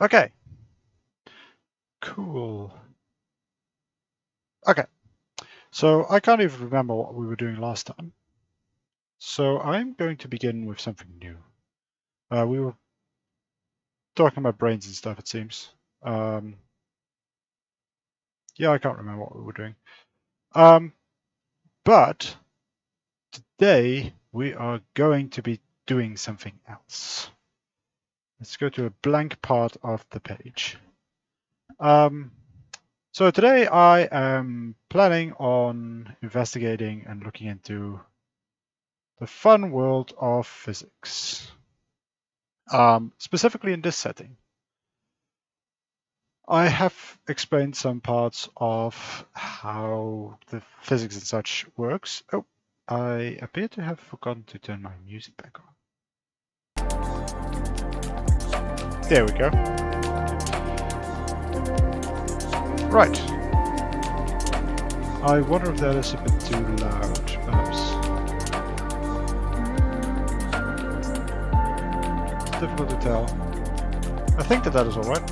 Okay. Cool. Okay. So I can't even remember what we were doing last time. So I'm going to begin with something new. We were talking about brains and stuff, it seems. Yeah, I can't remember what we were doing. But today we are going to be doing something else. Let's go to a blank part of the page. So today I am planning on investigating and looking into the fun world of physics, specifically in this setting. I have explained some parts of how the physics and such works. Oh, I appear to have forgotten to turn my music back on. There we go. Right. I wonder if that is a bit too loud, perhaps. It's difficult to tell. I think that is alright.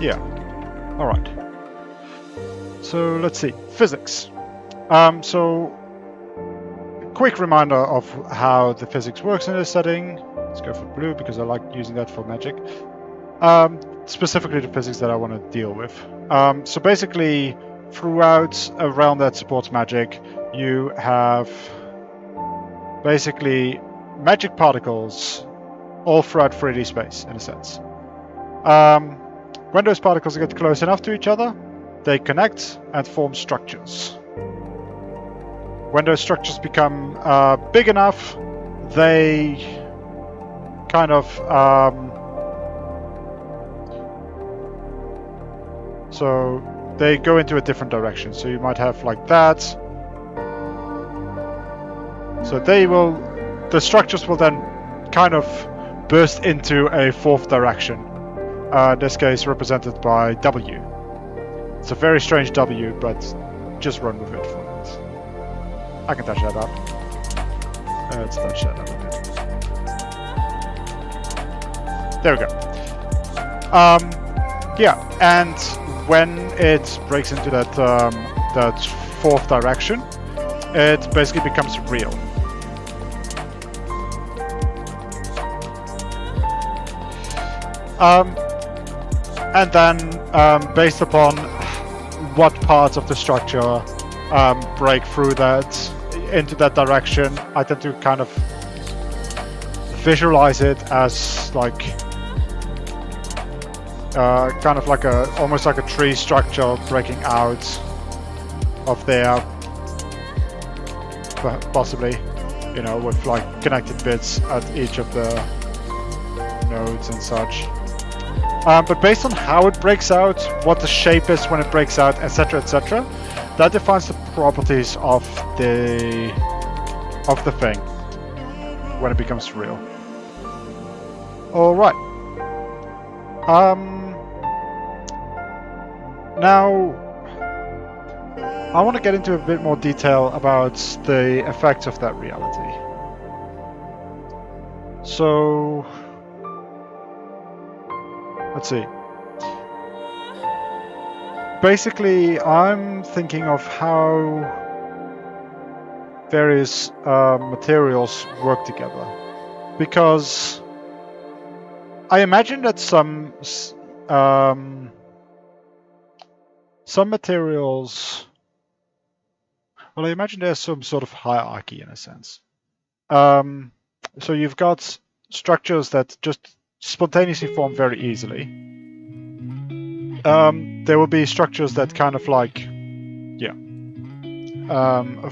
Yeah. Alright. So let's see. Physics. So quick reminder of how the physics works in this setting. Let's go for blue because I like using that for magic. Specifically the physics that I want to deal with. So basically, throughout a realm that supports magic, you have basically magic particles all throughout 3D space, in a sense. When those particles get close enough to each other, they connect and form structures. When those structures become big enough, they kind of so they go into a different direction. So you might have like that. So the structures will then kind of burst into a fourth direction. In this case represented by W. It's a very strange W, but just run with it for it. I can touch that up. Let's touch that up a bit. There we go. Yeah, and when it breaks into that fourth direction, it basically becomes real. And then, based upon what parts of the structure break through into that direction, I tend to kind of visualize it as like kind of like almost like a tree structure breaking out of there, possibly, you know, with like connected bits at each of the nodes and such. But based on how it breaks out, what the shape is when it breaks out, etc., etc., that defines the properties of the thing when it becomes real. All right. Now, I want to get into a bit more detail about the effects of that reality. So, let's see. Basically, I'm thinking of how various materials work together, because I imagine that some materials. Well, I imagine there's some sort of hierarchy in a sense. So you've got structures that just spontaneously form very easily. There will be structures that kind of like,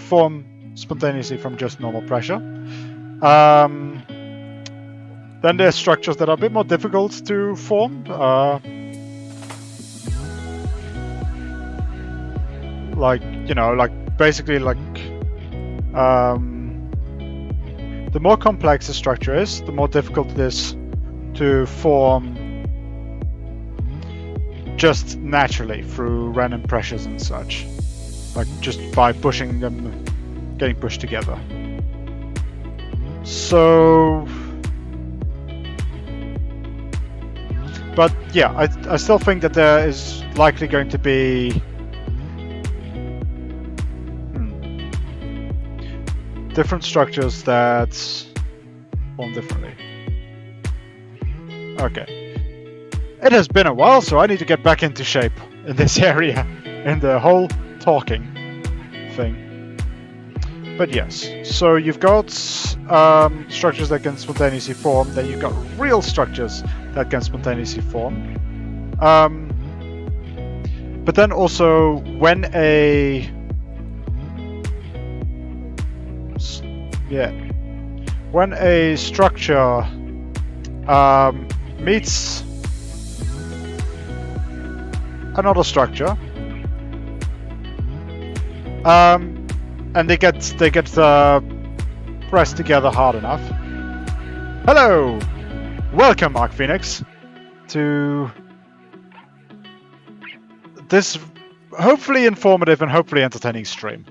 form spontaneously from just normal pressure. Then there's structures that are a bit more difficult to form. Like, you know, like basically like the more complex the structure is, the more difficult it is to form just naturally through random pressures and such, like just by pushing them, getting pushed together. So, but yeah, I still think that there is likely going to be different structures that form differently. Okay. It has been a while, so I need to get back into shape in this area, in the whole talking thing. But yes, so you've got structures that can spontaneously form, then you've got real structures that can spontaneously form. But then also, when a structure meets another structure, and they get pressed together hard enough. Hello, welcome, Mark Phoenix, to this hopefully informative and hopefully entertaining stream.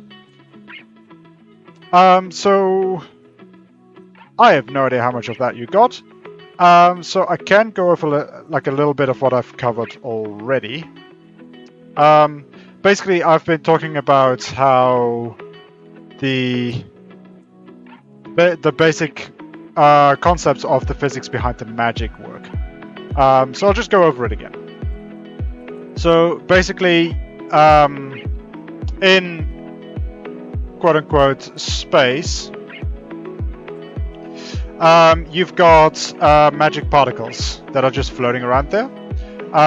So I have no idea how much of that you got. So I can go over like a little bit of what I've covered already. Basically, I've been talking about how the basic concepts of the physics behind the magic work. So I'll just go over it again. So basically, in quote-unquote space, you've got magic particles that are just floating around there.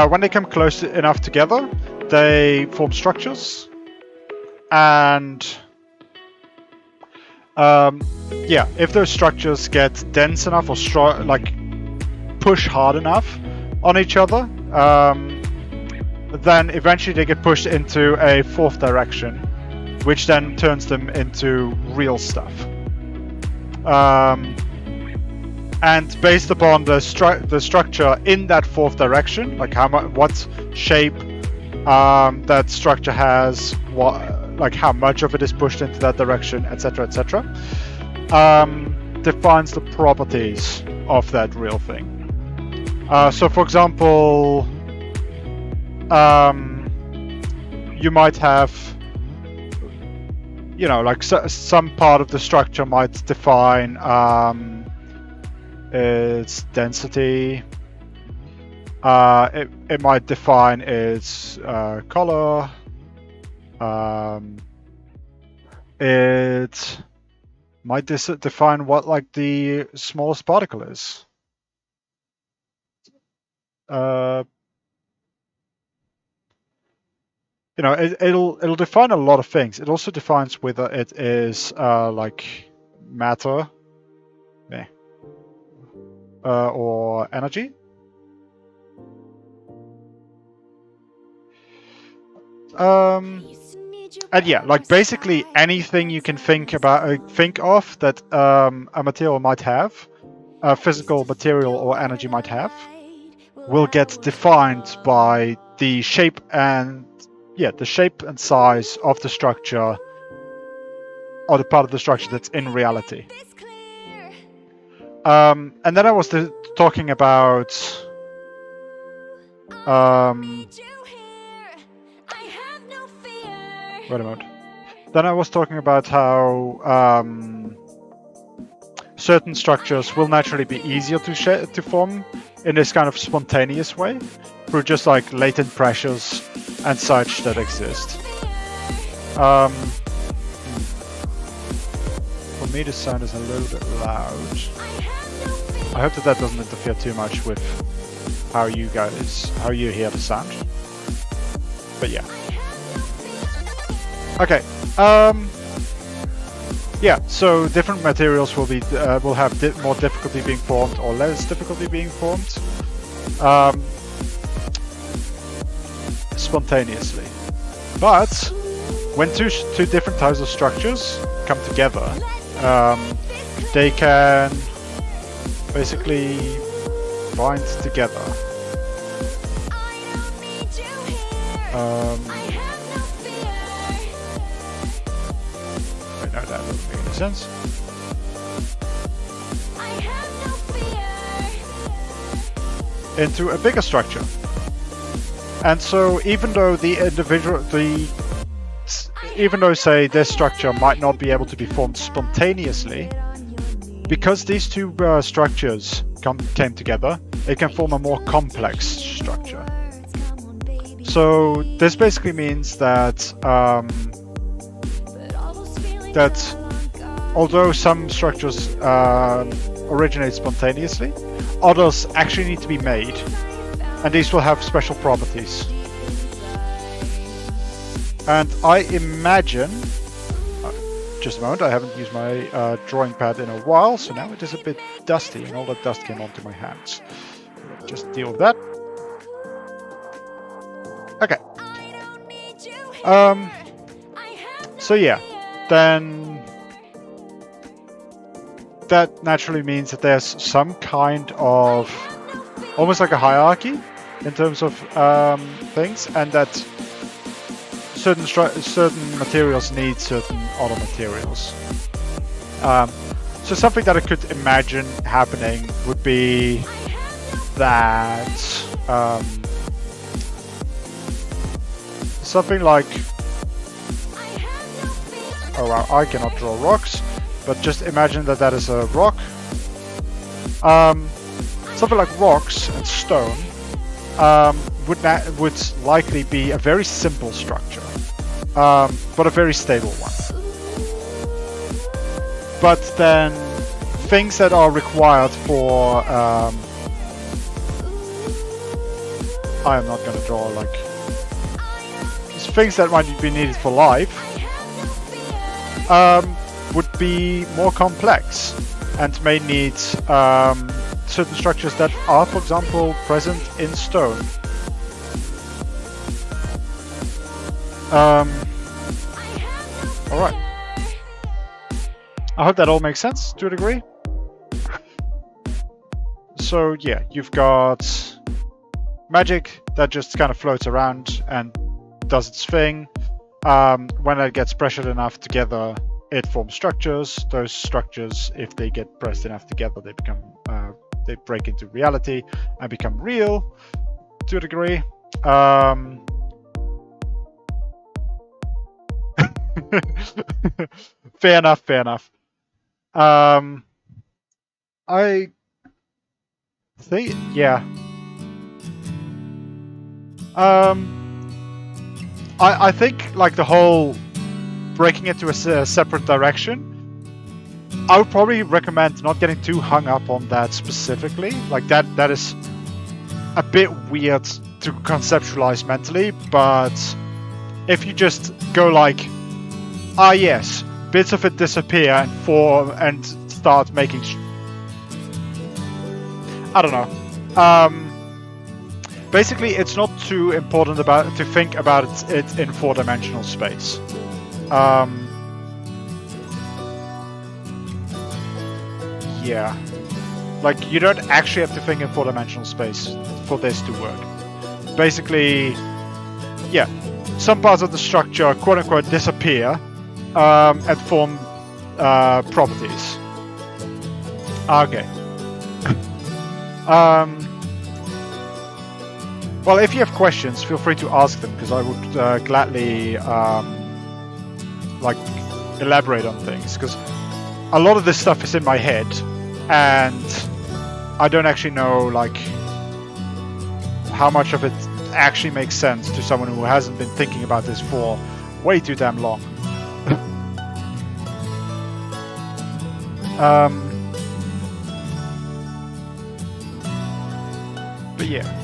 When they come close enough together, they form structures, and yeah, if those structures get dense enough or like push hard enough on each other, then eventually they get pushed into a fourth direction, which then turns them into real stuff. And based upon the structure in that fourth direction, like what shape that structure has, like how much of it is pushed into that direction, etc., etc., defines the properties of that real thing. So, for example, you might have, like some part of the structure might define its density. It might define its color. It might define what like the smallest particle is. It'll define a lot of things. It also defines whether it is like matter, or energy. And yeah, like basically anything you can think of that a material might have, a physical material or energy might have, will get defined by the shape and size of the structure, or the part of the structure that's in reality. And then I was talking about wait a moment. Then I was talking about how certain structures will naturally be easier to form in this kind of spontaneous way through just like latent pressures and such that exist. For me, the sound is a little bit loud. I hope that doesn't interfere too much with how you hear the sound. But yeah. Okay. Yeah. So different materials will have more difficulty being formed or less difficulty being formed spontaneously. But when two different types of structures come together, they can basically bind together. Wait, no, that doesn't make any sense. into a bigger structure. And so even though say this structure might not be able to be formed spontaneously, because these two structures came together, it can form a more complex structure. So this basically means that although some structures originate spontaneously, others actually need to be made, and these will have special properties. And I imagine, just a moment, I haven't used my drawing pad in a while, so now it is a bit dusty, and all that dust came onto my hands. Just deal with that. Okay. So yeah, then that naturally means that there's some kind of almost like a hierarchy in terms of things, and that certain materials need certain other materials. So something that I could imagine happening would be that something like, oh wow, I cannot draw rocks, but just imagine that that is a rock. Something like rocks and stone would likely be a very simple structure, but a very stable one. But then things that are required for I am not going to draw like things that might be needed for life would be more complex and may need certain structures that are, for example, present in stone. Alright. I hope that all makes sense to a degree. So yeah, you've got magic that just kind of floats around and does its thing. When it gets pressured enough together, it forms structures. Those structures, if they get pressed enough together, they become they break into reality and become real to a degree. Fair enough, fair enough. I think, yeah. I think like the whole breaking it to a separate direction, I would probably recommend not getting too hung up on that specifically. Like that is a bit weird to conceptualize mentally, but if you just go like, ah yes, bits of it disappear and form and start making I don't know. Basically, it's not too important to think about it in four-dimensional space. Yeah, like you don't actually have to think in four-dimensional space for this to work. Basically, yeah, some parts of the structure, quote-unquote, disappear and form properties. Okay. Well, if you have questions, feel free to ask them, because I would gladly like elaborate on things, because a lot of this stuff is in my head and I don't actually know like how much of it actually makes sense to someone who hasn't been thinking about this for way too damn long. But yeah.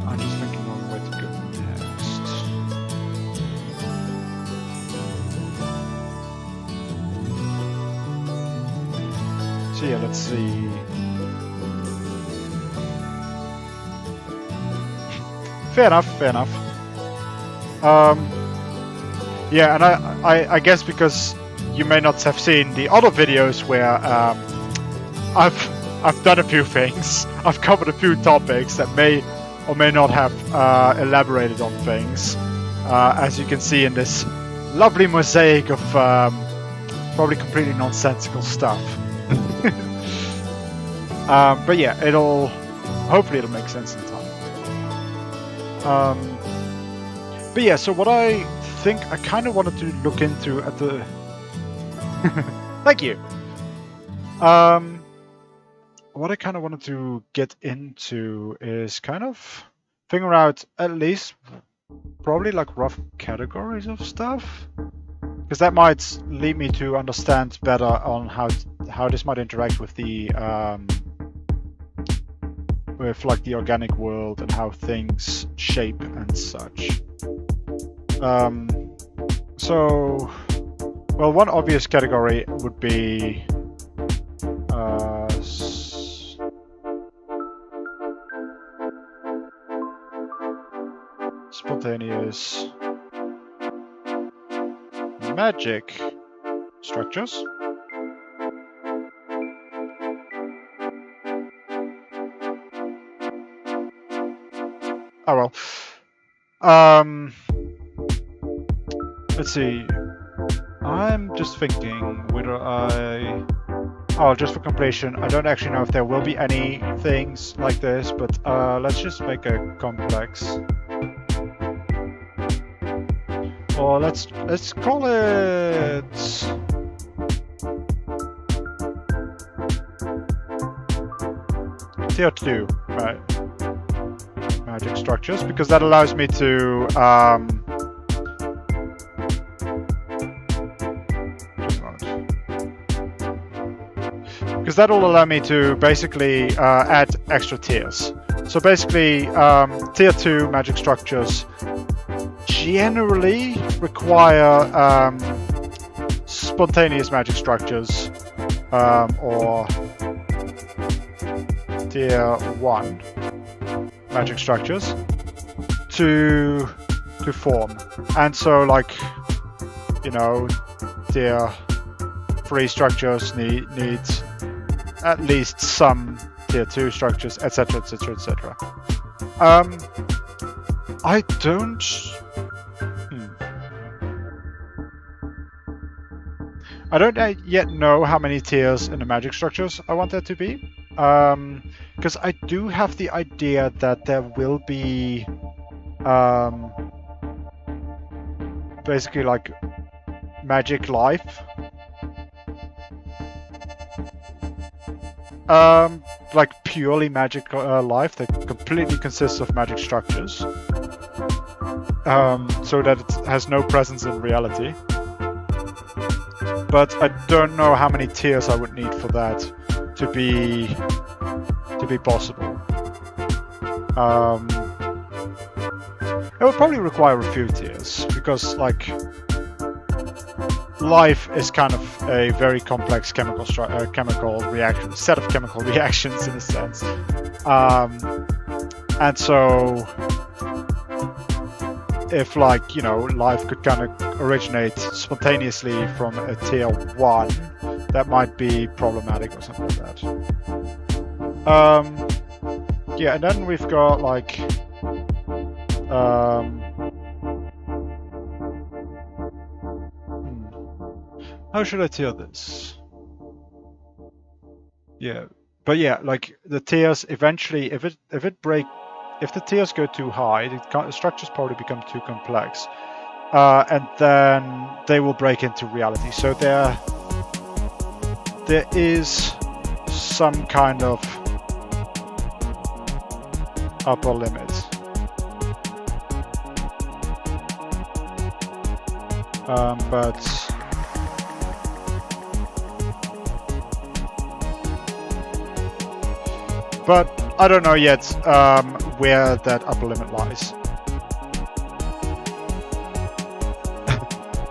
I'm just thinking on where to go next. So yeah, let's see. Fair enough, fair enough. Yeah, and I guess because you may not have seen the other videos where I've done a few things. I've covered a few topics that may or may not have elaborated on things, as you can see in this lovely mosaic of probably completely nonsensical stuff. But yeah, hopefully it'll make sense in time. But yeah, so what I think I kind of wanted to look into at the... Thank you! What I kind of wanted to get into is kind of figure out at least probably like rough categories of stuff, because that might lead me to understand better on how this might interact with the like the organic world and how things shape and such. So, well, one obvious category would be spontaneous magic structures. Oh well. Let's see. I'm just thinking whether oh, just for completion, I don't actually know if there will be any things like this, but let's just make a complex. Or let's call it tier 2, right? Magic structures, because that allows me to because that will allow me to basically add extra tiers. So basically, tier 2 magic structures generally require spontaneous magic structures, or tier 1 magic structures to form. And so, like, you know, tier 3 structures need at least some tier 2 structures, etc, etc, etc. I don't... I don't yet know how many tiers in the magic structures I want there to be. Because I do have the idea that there will be basically like magic life. Like purely magic life that completely consists of magic structures. So that it has no presence in reality. But I don't know how many tiers I would need for that to be possible. It would probably require a few tiers, because like life is kind of a very complex chemical reaction, set of chemical reactions in a sense, and so if, like, you know, life could kind of originate spontaneously from a tier 1, that might be problematic or something like that. Yeah, and then we've got like how should I tier this? Yeah, but yeah, like the tiers eventually, if the tiers go too high, the structures probably become too complex, and then they will break into reality. So there is some kind of upper limit. But I don't know yet where that upper limit lies.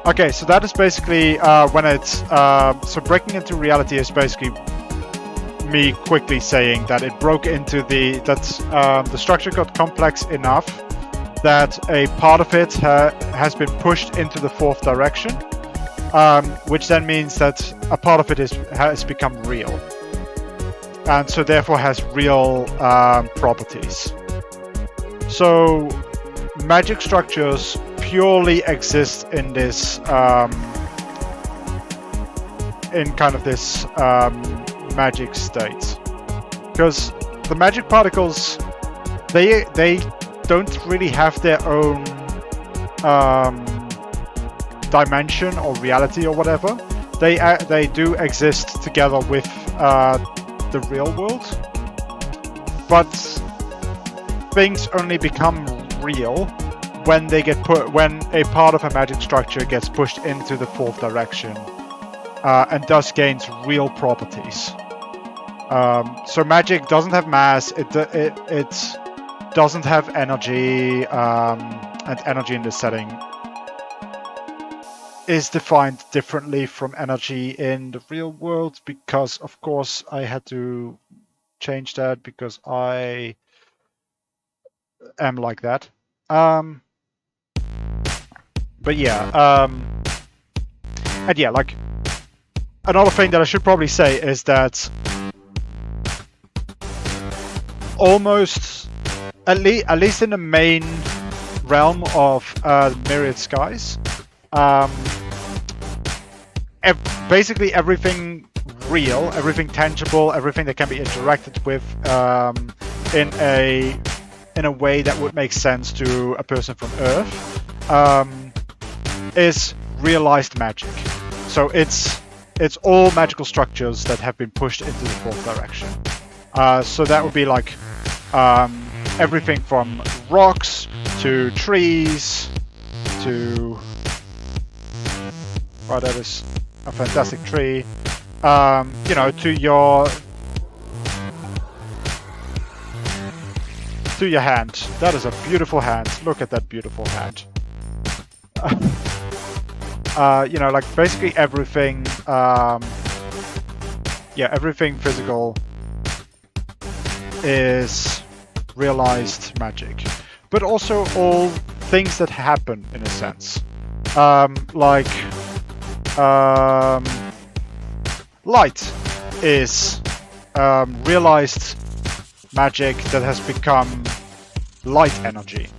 Okay, so that is basically when it's so breaking into reality is basically me quickly saying that it broke into the structure got complex enough that a part of it has been pushed into the 4th direction, which then means that a part of it has become real, and so therefore has real properties. So magic structures purely exist in this in kind of this magic state, because the magic particles, they don't really have their own dimension or reality or whatever. They do exist together with the real world, but things only become real when they get when a part of a magic structure gets pushed into the fourth direction, and thus gains real properties. So magic doesn't have mass. It doesn't have energy, and energy in this setting is defined differently from energy in the real world, because of course I had to change that because I am like that. But yeah, and yeah, like another thing that I should probably say is that almost, at least in the main realm of Myriad Skies, basically everything real, everything tangible, everything that can be interacted with in a way that would make sense to a person from Earth, is realized magic. So it's all magical structures that have been pushed into the fourth direction. So that would be like everything from rocks to trees to... Oh, that is a fantastic tree. You know, to your hand. That is a beautiful hand. Look at that beautiful hand. You know, like basically everything. Yeah, everything physical is realized magic, but also all things that happen in a sense, like light is realized magic that has become light energy,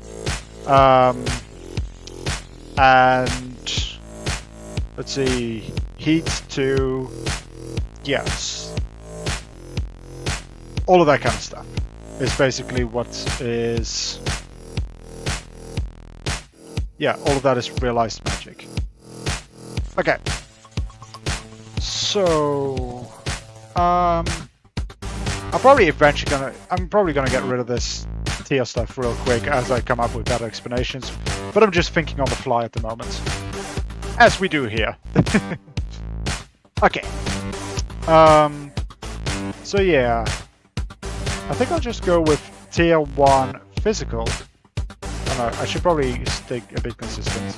and let's see, heat to, yes, all of that kind of stuff is basically what is, yeah, all of that is realized magic. Okay, so I'm probably gonna get rid of this tier stuff real quick as I come up with better explanations, but I'm just thinking on the fly at the moment, as we do here. Okay, so yeah, I think I'll just go with tier 1 physical. Oh no, I should probably stay a bit consistent.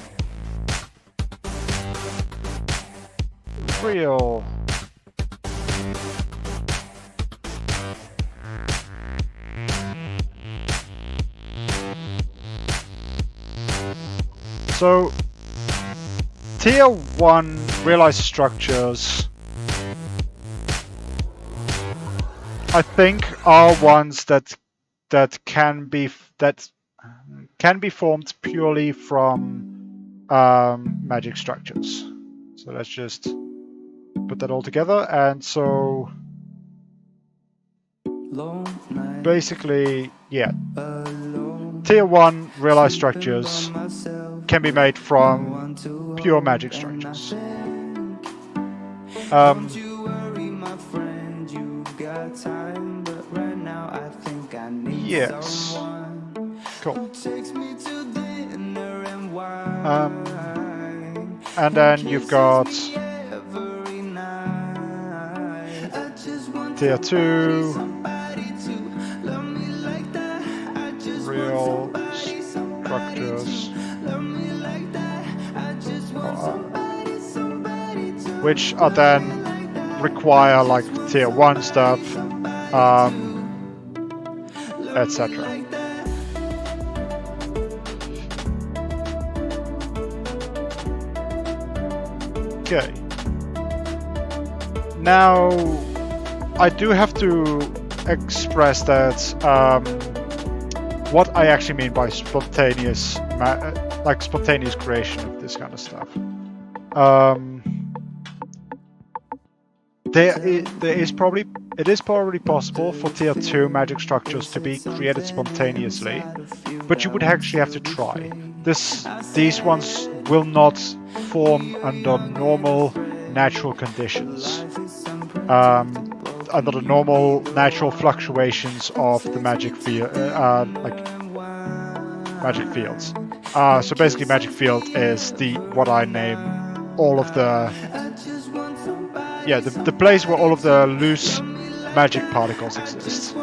Real. So, tier 1 realized structures, I think, are ones that can be formed purely from magic structures. So let's just put that all together, and so basically, yeah, tier 1 realized structures can be made from pure magic structures. Yes. Cool. And then you've got tier 2 real structures, which are then require like tier 1 stuff, etc. Okay. Now, I do have to express that what I actually mean by spontaneous, like spontaneous creation of this kind of stuff. It is probably possible for tier 2 magic structures to be created spontaneously, but you would actually have to try. These ones will not form under normal natural conditions, under the normal natural fluctuations of the magic field, like magic fields. So basically, magic field is what I name all of the the place where all of the loose magic particles exist.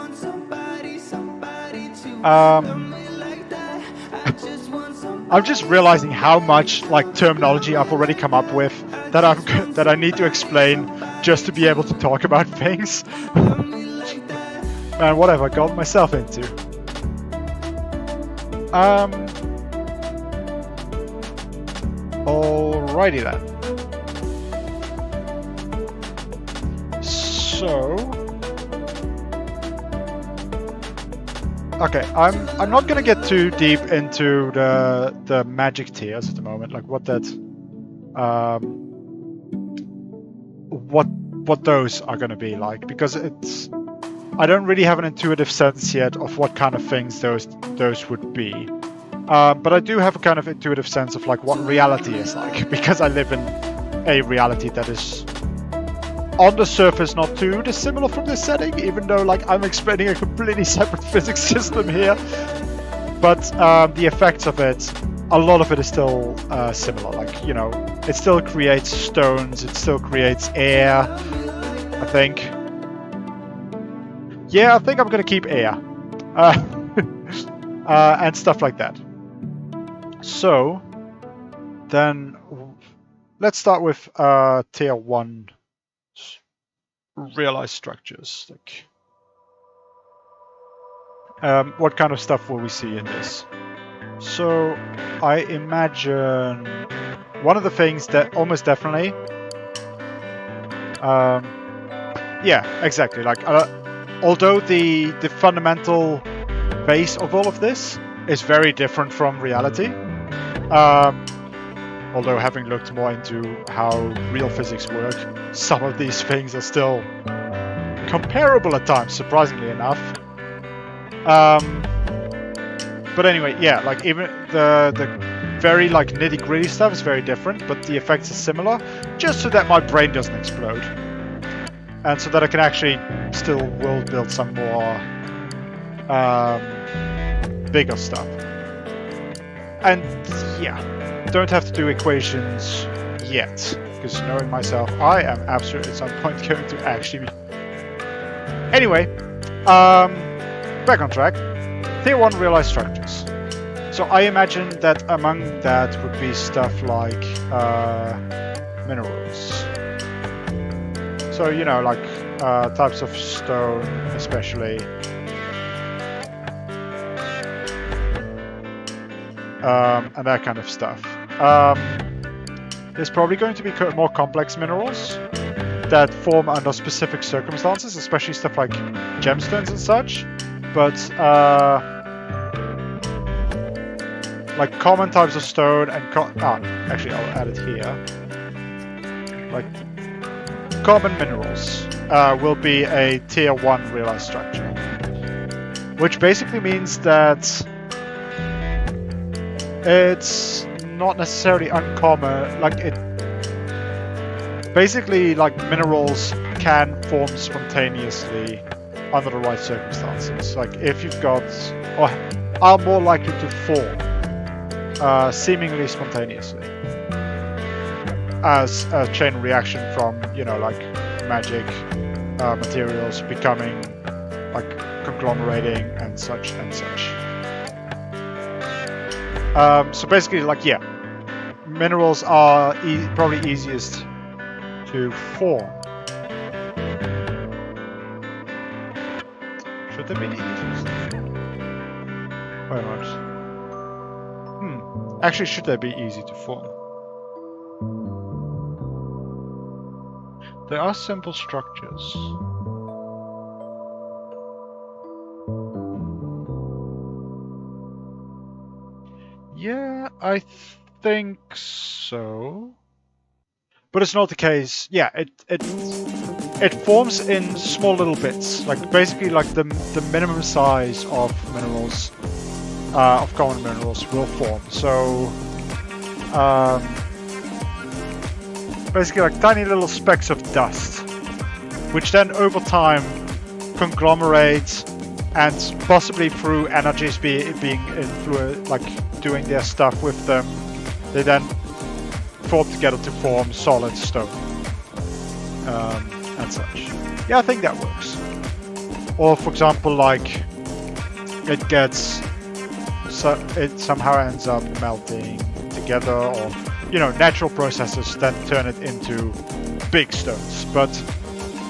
I'm just realizing how much like terminology I've already come up with that I need to explain just to be able to talk about things. Man, what have I got myself into? Alrighty then. So, okay, I'm not gonna get too deep into the magic tiers at the moment, like what those are gonna be like, because I don't really have an intuitive sense yet of what kind of things those would be. But I do have a kind of intuitive sense of like what reality is like, because I live in a reality that is on the surface not too dissimilar from this setting, even though like I'm explaining a completely separate physics system here. But the effects of it, a lot of it is still similar. Like, you know, it still creates stones, it still creates air, I think. Yeah, I think I'm gonna keep air. And stuff like that. So, then let's start with tier 1 realized structures. Like, what kind of stuff will we see in this? So, I imagine one of the things that almost definitely, yeah, exactly. Like, although the fundamental base of all of this is very different from reality, although having looked more into how real physics work, some of these things are still comparable at times, surprisingly enough. But anyway, yeah, like even the very like nitty-gritty stuff is very different, but the effects are similar, just so that my brain doesn't explode. And so that I can actually still build some more bigger stuff. And yeah, don't have to do equations yet, because knowing myself, I am absolutely at some point going to actually... Anyway, back on track. Tier 1 realized structures. So I imagine that among that would be stuff like minerals. So, you know, like types of stone, especially. And that kind of stuff. There's probably going to be more complex minerals that form under specific circumstances, especially stuff like gemstones and such. But like common types of stone and actually I'll add it here. Like common minerals will be a tier 1 realized structure, which basically means that it's not necessarily uncommon. Like it basically, like minerals can form spontaneously under the right circumstances. Like if you've got, or are more likely to form seemingly spontaneously as a chain reaction from, you know, like magic materials becoming like conglomerating and such and such. So basically, like, yeah, minerals are probably easiest to form. Should they be the easiest to form? Wait a minute. Actually, should they be easy to form? They are simple structures. Yeah, I think so. But it's not the case. Yeah, it forms in small little bits, like basically like the minimum size of minerals, of common minerals will form. So basically like tiny little specks of dust, which then over time conglomerate and possibly through energies being influenced, like doing their stuff with them, they then form together to form solid stone and such. Yeah, I think that works. Or for example, like it somehow ends up melting together, or natural processes then turn it into big stones. But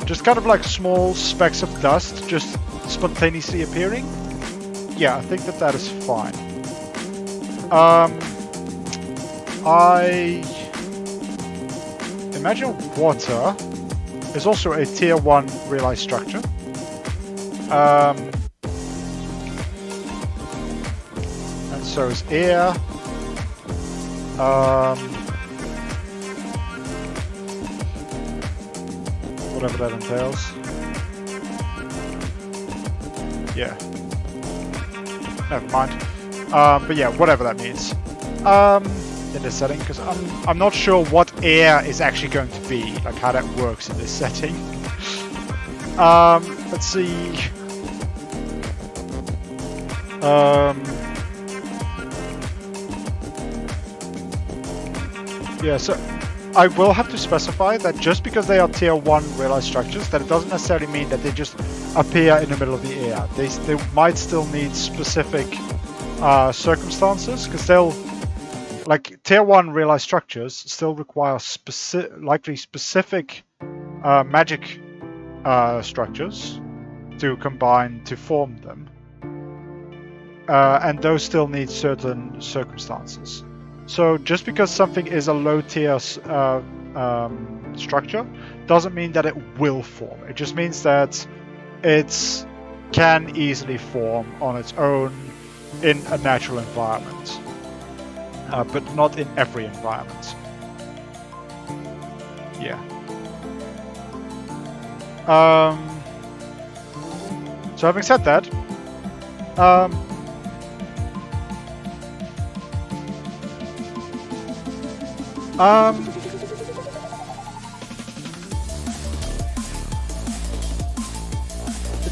just kind of like small specks of dust just spontaneously appearing, yeah, I think that is fine. I imagine water is also a tier 1 realized structure. And so is air. Whatever that entails. Yeah. Never mind. But yeah, whatever that means. In this setting, because I'm not sure what air is actually going to be, like how that works in this setting. Let's see. Yeah, so I will have to specify that just because they are tier 1 realized structures, that it doesn't necessarily mean that they just appear in the middle of the air. They might still need specific circumstances, because they'll, like, tier 1 realized structures still require likely specific magic structures to combine to form them. And those still need certain circumstances. So just because something is a low tier structure doesn't mean that it will form. It just means that it can easily form on its own in a natural environment, but not in every environment. Yeah. So having said that,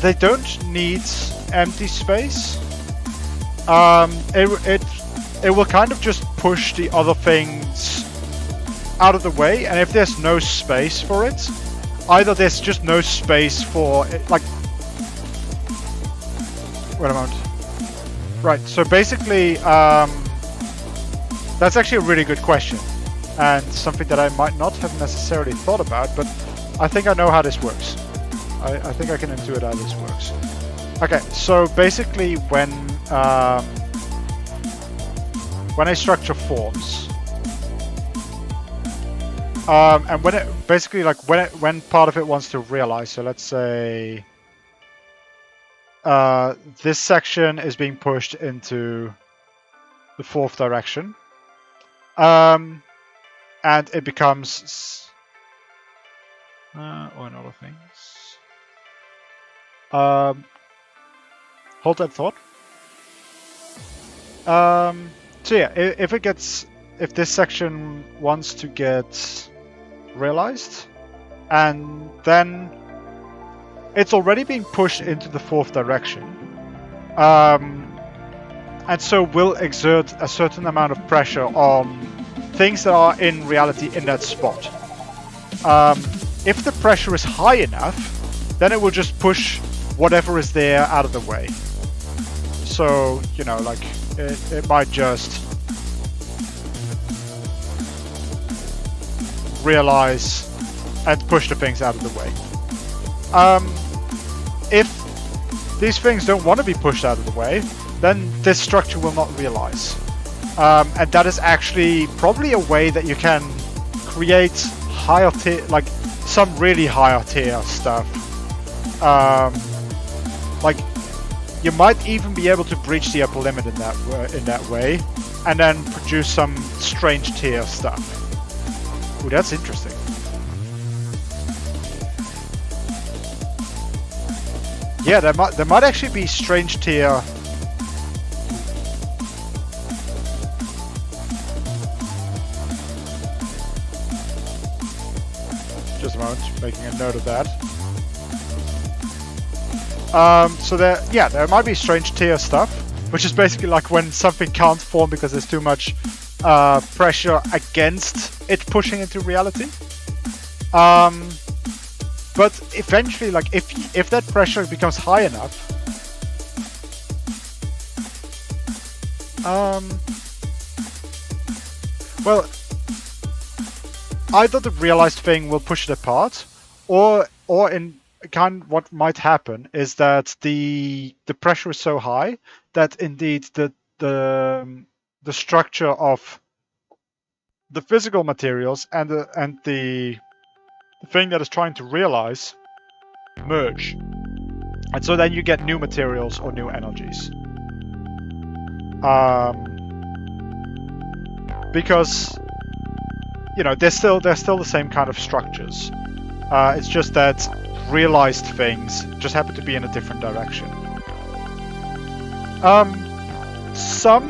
they don't need empty space. It will kind of just push the other things out of the way, and if there's no space for it, either there's just no space for it, like, wait a moment. Right, so basically, that's actually a really good question, and something that I might not have necessarily thought about, but I think I know how this works. I think I can intuit how this works. Okay, so basically when a structure forms, and when it basically, like, when part of it wants to realize, so let's say this section is being pushed into the 4th direction, and it becomes or in other things. Hold that thought. So yeah, if this section wants to get realized, and then it's already being pushed into the 4th direction, and so will exert a certain amount of pressure on things that are in reality in that spot. If the pressure is high enough, then it will just push whatever is there out of the way. So, like, it might just realize and push the things out of the way. If these things don't want to be pushed out of the way, then this structure will not realize. And that is actually probably a way that you can create higher tier, like some really higher tier stuff. Like, you might even be able to breach the upper limit in that way, and then produce some strange tier stuff. Ooh, that's interesting. Yeah, there might actually be strange tier. Just a moment, making a note of that. So there might be strange tier stuff, which is basically like when something can't form because there's too much pressure against it pushing into reality. But eventually, like if that pressure becomes high enough, well, either the realized thing will push it apart, or in what might happen is that the pressure is so high that indeed the structure of the physical materials and the thing that is trying to realize merge, and so then you get new materials or new energies. Because they're still the same kind of structures. It's just that realized things just happen to be in a different direction. Some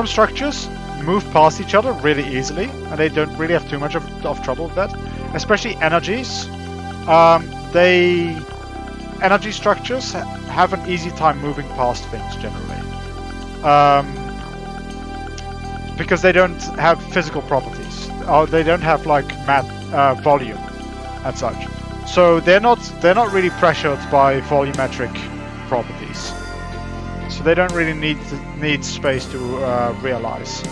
structures move past each other really easily, and they don't really have too much of trouble with that. Especially energies. Energy structures have an easy time moving past things generally. Because they don't have physical properties, or they don't have like volume and such. So they're not really pressured by volumetric properties. So they don't really need space to realize.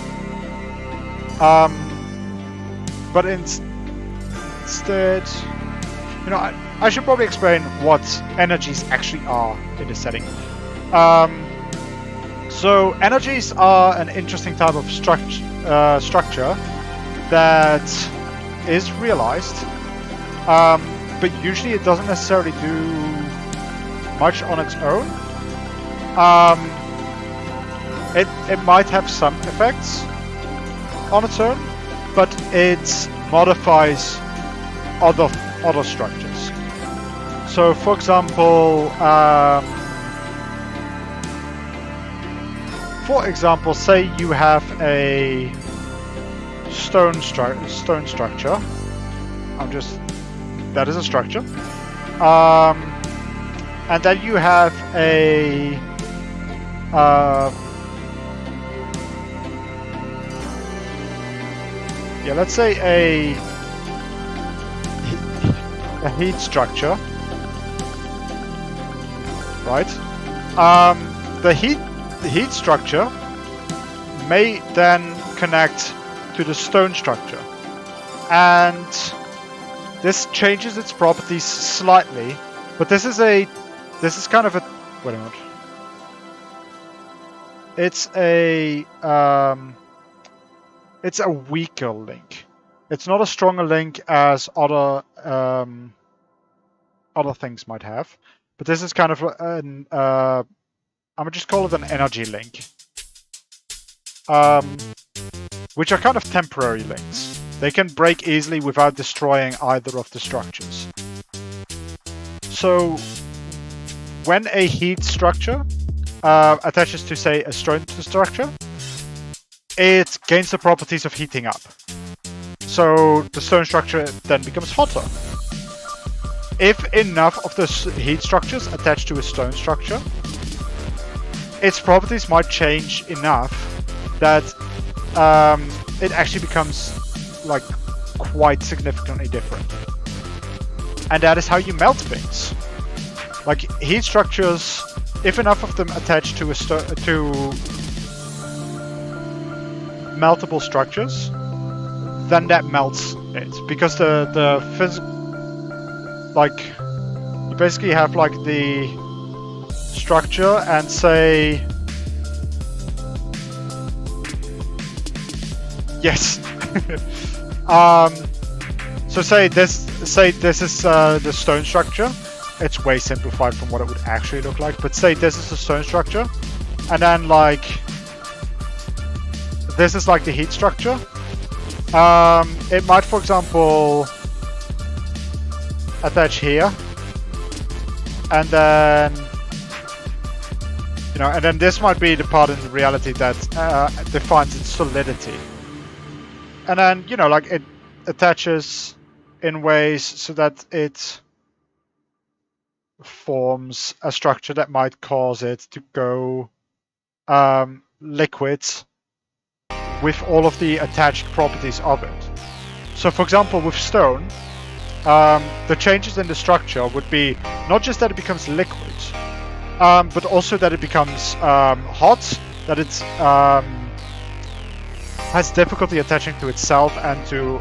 But instead, I should probably explain what energies actually are in this setting. So energies are an interesting type of structure that is realized, but usually it doesn't necessarily do much on its own. It might have some effects on its own, but it modifies other structures. So, for example, say you have a stone structure. That is a structure. And then you have a let's say a heat structure, right? The heat structure may then connect to the stone structure, and this changes its properties slightly, but this is kind of a wait a minute. It's a weaker link. It's not a stronger link as other things might have, but this is kind of an I'm gonna just call it an energy link, which are kind of temporary links. They can break easily without destroying either of the structures. So when a heat structure attaches to, say, a stone structure, it gains the properties of heating up. So the stone structure then becomes hotter. If enough of the heat structures attach to a stone structure, its properties might change enough that it actually becomes like quite significantly different. And that is how you melt things. Like heat structures, if enough of them attach to meltable structures, then that melts it, because the physical, like, you basically have like the structure and say yes. So say this is the stone structure, it's way simplified from what it would actually look like. But say this is the stone structure, and then like this is like the heat structure. It might, for example, attach here, and then and then this might be the part in reality that defines its solidity. And then like it attaches in ways so that it forms a structure that might cause it to go liquid with all of the attached properties of it. So for example, with stone, the changes in the structure would be not just that it becomes liquid, but also that it becomes hot, that it has difficulty attaching to itself and to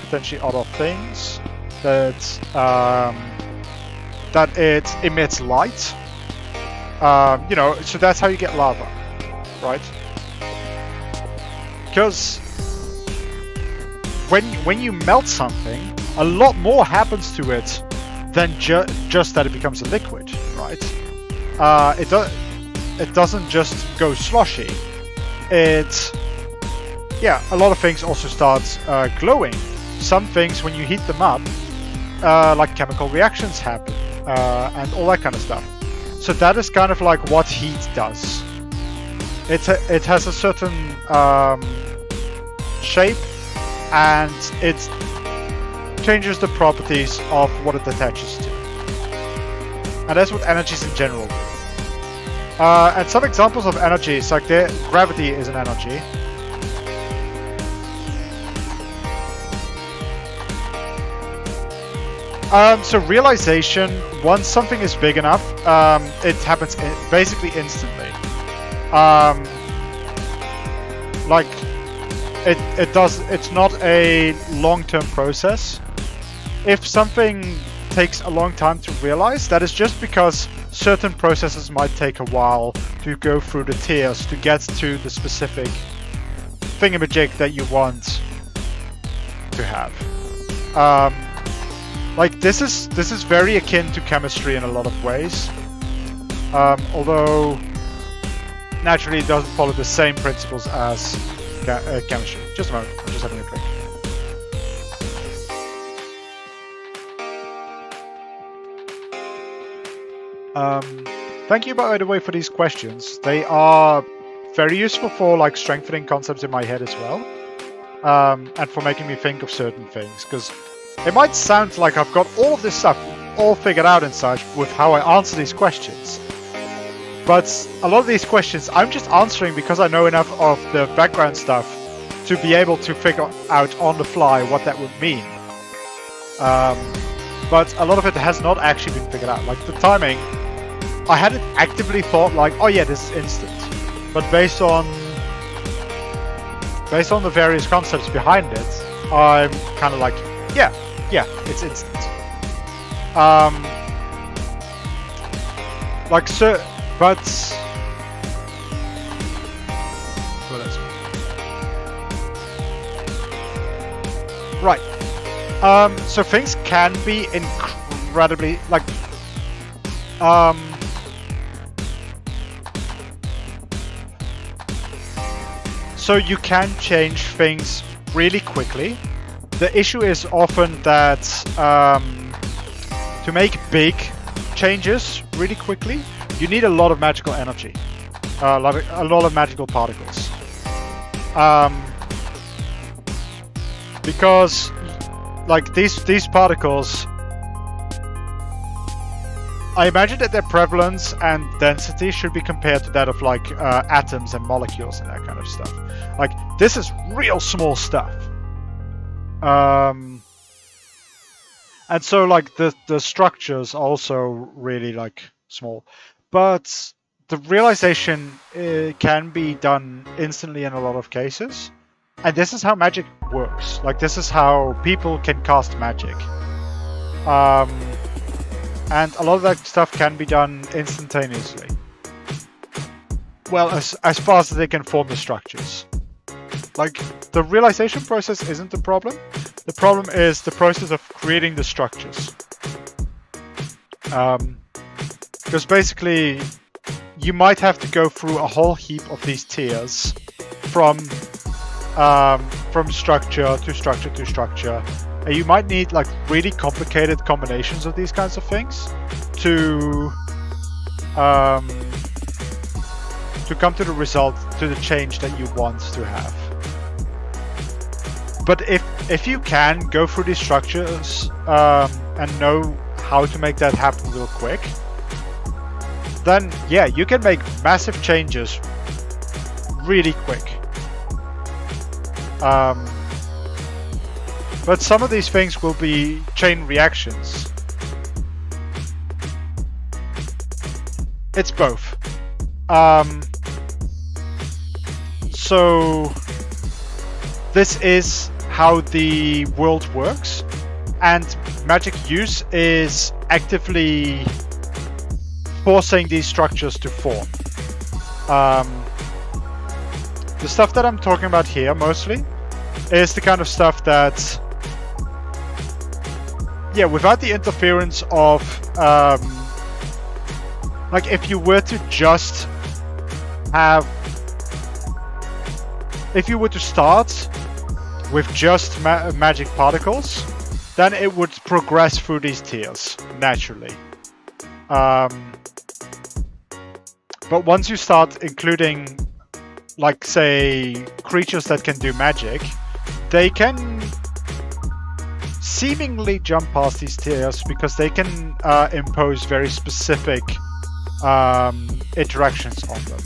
potentially other things, that it emits light. So that's how you get lava, right? Because when you melt something, a lot more happens to it than just that it becomes a liquid, right? It doesn't just go sloshy. A lot of things also start glowing. Some things, when you heat them up, like chemical reactions happen, and all that kind of stuff. So that is kind of like what heat does. It has a certain shape, and it changes the properties of what it attaches to. And that's what energies in general do. And some examples of energies, like gravity is an energy. So realization, once something is big enough, it happens basically instantly. Like it's not a long-term process. If something takes a long time to realize, that is just because certain processes might take a while to go through the tiers to get to the specific thingamajig that you want to have. Like this is very akin to chemistry in a lot of ways, although naturally it doesn't follow the same principles as chemistry. Just a moment, I'm just having a drink. Thank you, by the way, for these questions. They are very useful for like strengthening concepts in my head as well, and for making me think of certain things, because it might sound like I've got all of this stuff all figured out and such with how I answer these questions. But a lot of these questions I'm just answering because I know enough of the background stuff to be able to figure out on the fly what that would mean. But a lot of it has not actually been figured out. Like the timing, I hadn't actively thought like, oh yeah, this is instant. But based on the various concepts behind it, I'm kind of like, yeah, it's instant. Like so, but right. So things can be incredibly like so you can change things really quickly. The issue is often that to make big changes really quickly, you need a lot of magical energy, a lot of magical particles, because like these particles, I imagine that their prevalence and density should be compared to that of like atoms and molecules and that kind of stuff. Like this is real small stuff. And so like the structures also really like small, but the realization can be done instantly in a lot of cases, and this is how magic works. Like this is how people can cast magic, and a lot of that stuff can be done instantaneously. Well, as fast as they can form the structures. Like the realization process isn't the problem. The problem is the process of creating the structures. Because basically, you might have to go through a whole heap of these tiers from structure to structure to structure. And you might need like really complicated combinations of these kinds of things to come to the result, to the change that you want to have. But if you can go through these structures and know how to make that happen real quick, then yeah, you can make massive changes really quick. But some of these things will be chain reactions. It's both. So this is how the world works, and magic use is actively forcing these structures to form. The stuff that I'm talking about here mostly is the kind of stuff that, yeah, without the interference of, like if you were to just have, if you were to start with just magic particles, then it would progress through these tiers naturally. But once you start including, like say, creatures that can do magic, they can seemingly jump past these tiers because they can impose very specific interactions on them.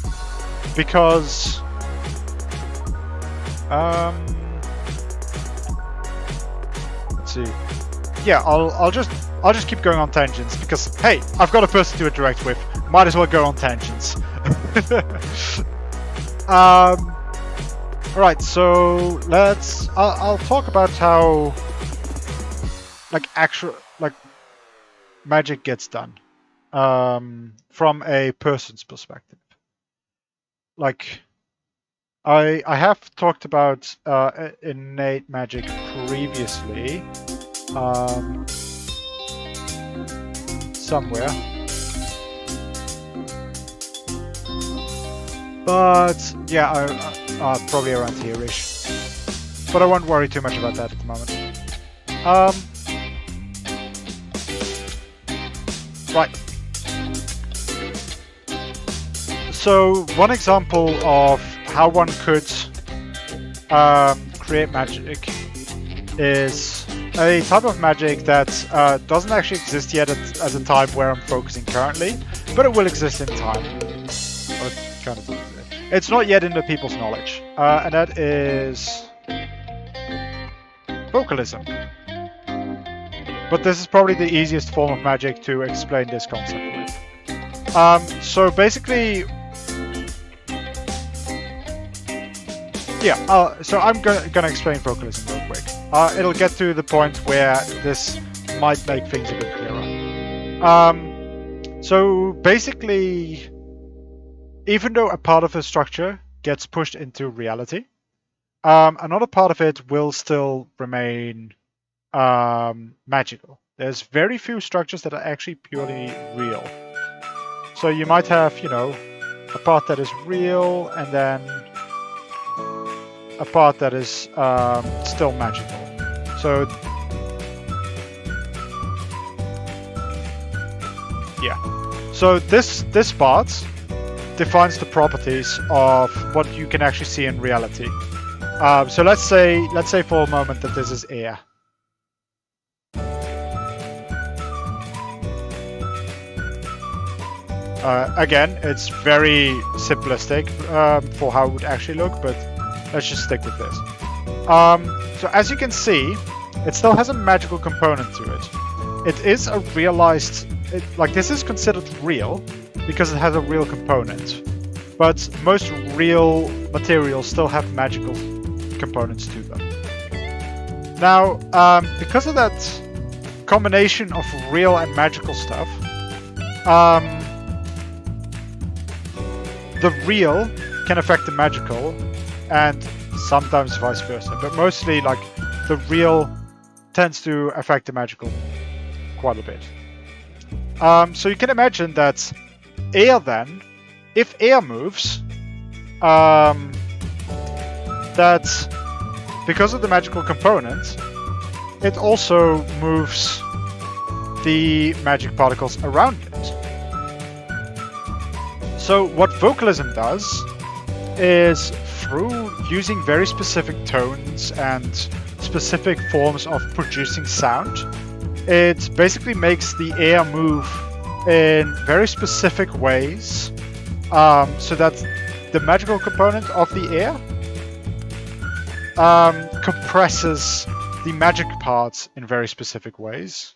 Because let's see. Yeah, I'll just keep going on tangents because hey, I've got a person to interact with. Might as well go on tangents. Alright, so I'll talk about how like magic gets done from a person's perspective. Like I have talked about innate magic previously somewhere. But yeah, probably around here-ish. But I won't worry too much about that at the moment. Right. So one example of how one could create magic is a type of magic that doesn't actually exist yet at the time where I'm focusing currently, but it will exist in time. Or kind of. It's not yet in the people's knowledge, and that is vocalism. But this is probably the easiest form of magic to explain this concept with. So basically, yeah. So I'm gonna explain vocalism real quick. It'll get to the point where this might make things a bit clearer. So basically, even though a part of a structure gets pushed into reality, another part of it will still remain magical. There's very few structures that are actually purely real. So you might have, you know, a part that is real and then a part that is still magical. So yeah. So this part defines the properties of what you can actually see in reality. So let's say for a moment that this is air. Again, it's very simplistic for how it would actually look, but let's just stick with this. So as you can see, it still has a magical component to it. It is a realized, like this is considered real because it has a real component. But most real materials still have magical components to them. Now, because of that combination of real and magical stuff, the real can affect the magical, and sometimes vice versa. But mostly, like, the real tends to affect the magical quite a bit. So you can imagine that air then, if air moves, that because of the magical component, it also moves the magic particles around it. So what vocalism does is, through using very specific tones and specific forms of producing sound, it basically makes the air move in very specific ways, so that the magical component of the air compresses the magic parts in very specific ways,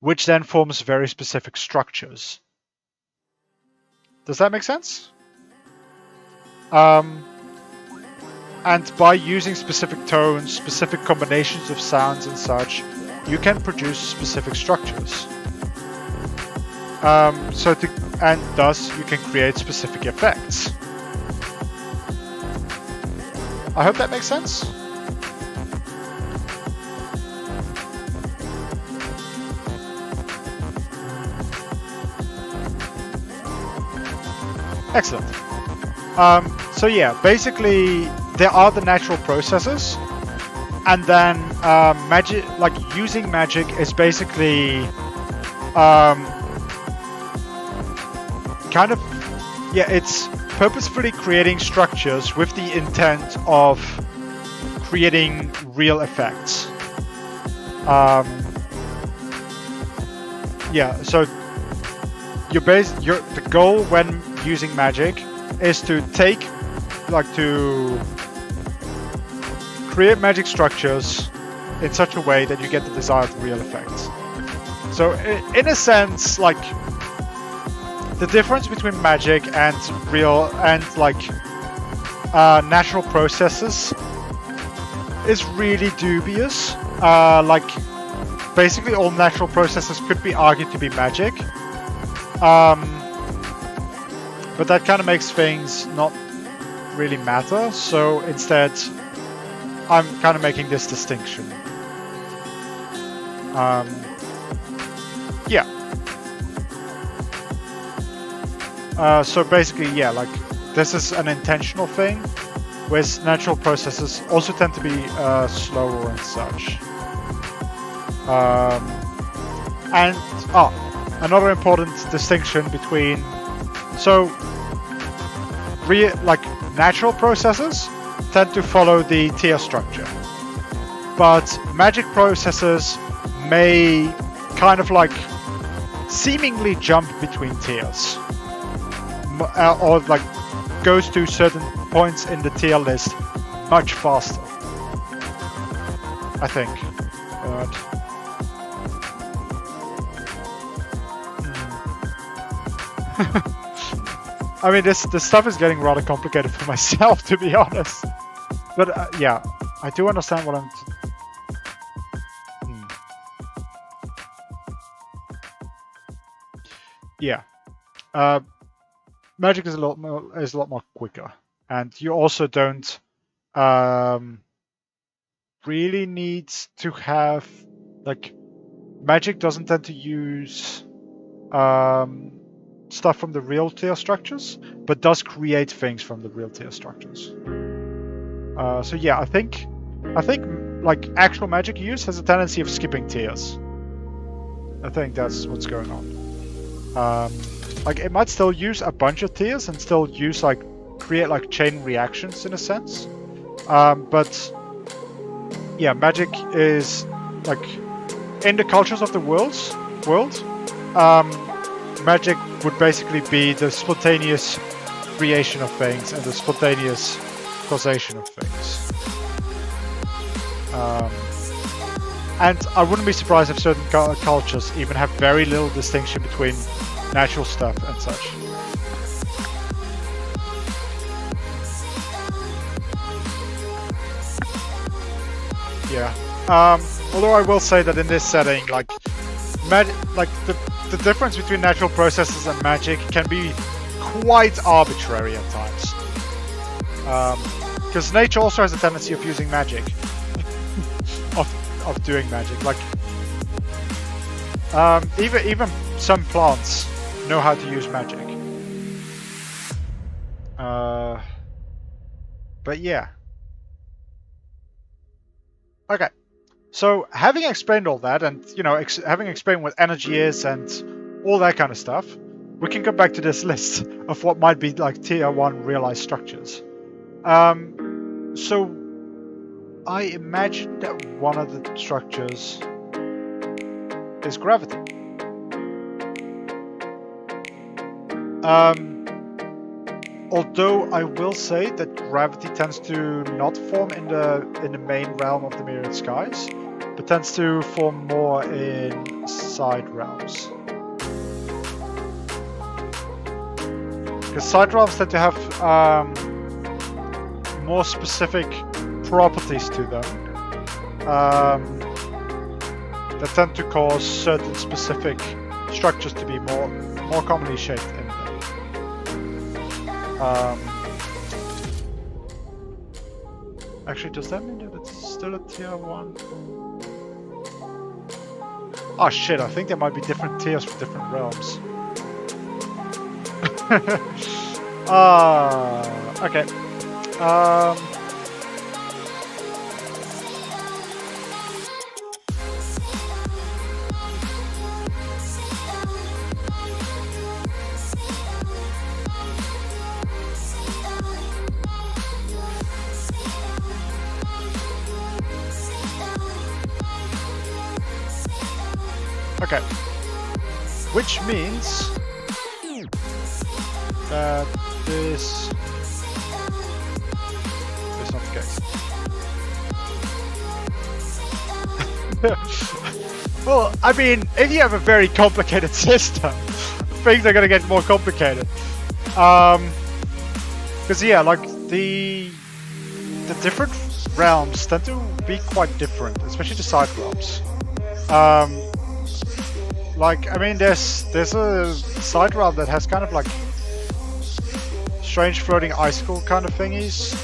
which then forms very specific structures. Does that make sense? And by using specific tones, specific combinations of sounds and such, you can produce specific structures. And thus you can create specific effects. I hope that makes sense. Excellent. So yeah, basically there are the natural processes, and then magic, like using magic, is basically kind of, yeah, it's purposefully creating structures with the intent of creating real effects. Yeah, so the goal when using magic is to create magic structures in such a way that you get the desired real effects. So in a sense, like, the difference between magic and natural processes is really dubious. Like, basically all natural processes could be argued to be magic. But that kind of makes things not really matter, so instead I'm kind of making this distinction. Yeah. So basically, yeah, like, this is an intentional thing, whereas natural processes also tend to be slower and such. And another important distinction between, so natural processes tend to follow the tier structure, but magic processes may kind of like seemingly jump between tiers, or like goes to certain points in the tier list much faster, I think. I mean, this stuff is getting rather complicated for myself, to be honest. But yeah, I do understand what I'm... Yeah. Magic is a lot more quicker, and you also don't really need to have, like, magic doesn't tend to use stuff from the real tier structures, but does create things from the real tier structures. So yeah, I think like actual magic use has a tendency of skipping tiers. I think that's what's going on. Like, it might still use a bunch of tiers and still use create chain reactions in a sense. But yeah, magic is like, in the cultures of the world, magic would basically be the spontaneous creation of things and the spontaneous causation of things. And I wouldn't be surprised if certain cultures even have very little distinction between natural stuff and such. Yeah. Although I will say that in this setting, the difference between natural processes and magic can be quite arbitrary at times. Because nature also has a tendency of using magic. of doing magic. Like, even some plants know how to use magic. But yeah. Okay. So having explained all that, and you know, having explained what energy is and all that kind of stuff, we can go back to this list of what might be like tier 1 realized structures. So I imagine that one of the structures is gravity. Although I will say that gravity tends to not form in the main realm of the Myriad Skies, but tends to form more in side realms. Because side realms tend to have more specific properties to them that tend to cause certain specific structures to be more commonly shaped in them. Actually, does that mean that it's still a tier 1? Oh shit, I think there might be different tiers for different realms. Okay. Okay, which means that this is not the case. Well, I mean, if you have a very complicated system, things are gonna get more complicated. Because yeah, like the different realms tend to be quite different, especially the side realms. Like, I mean, there's a side realm that has kind of like strange floating icicle kind of thingies,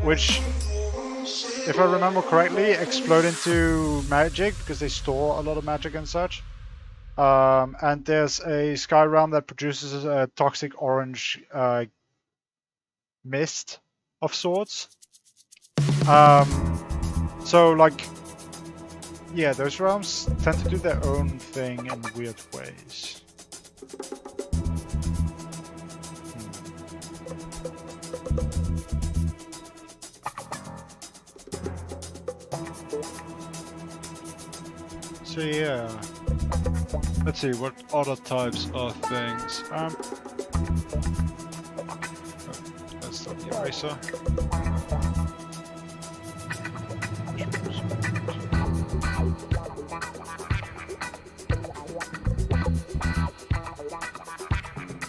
which, if I remember correctly, explode into magic because they store a lot of magic and such. And there's a sky realm that produces a toxic orange mist of sorts. So like, yeah, those realms tend to do their own thing in weird ways. So yeah, let's see what other types of things. Oh, that's not the eraser.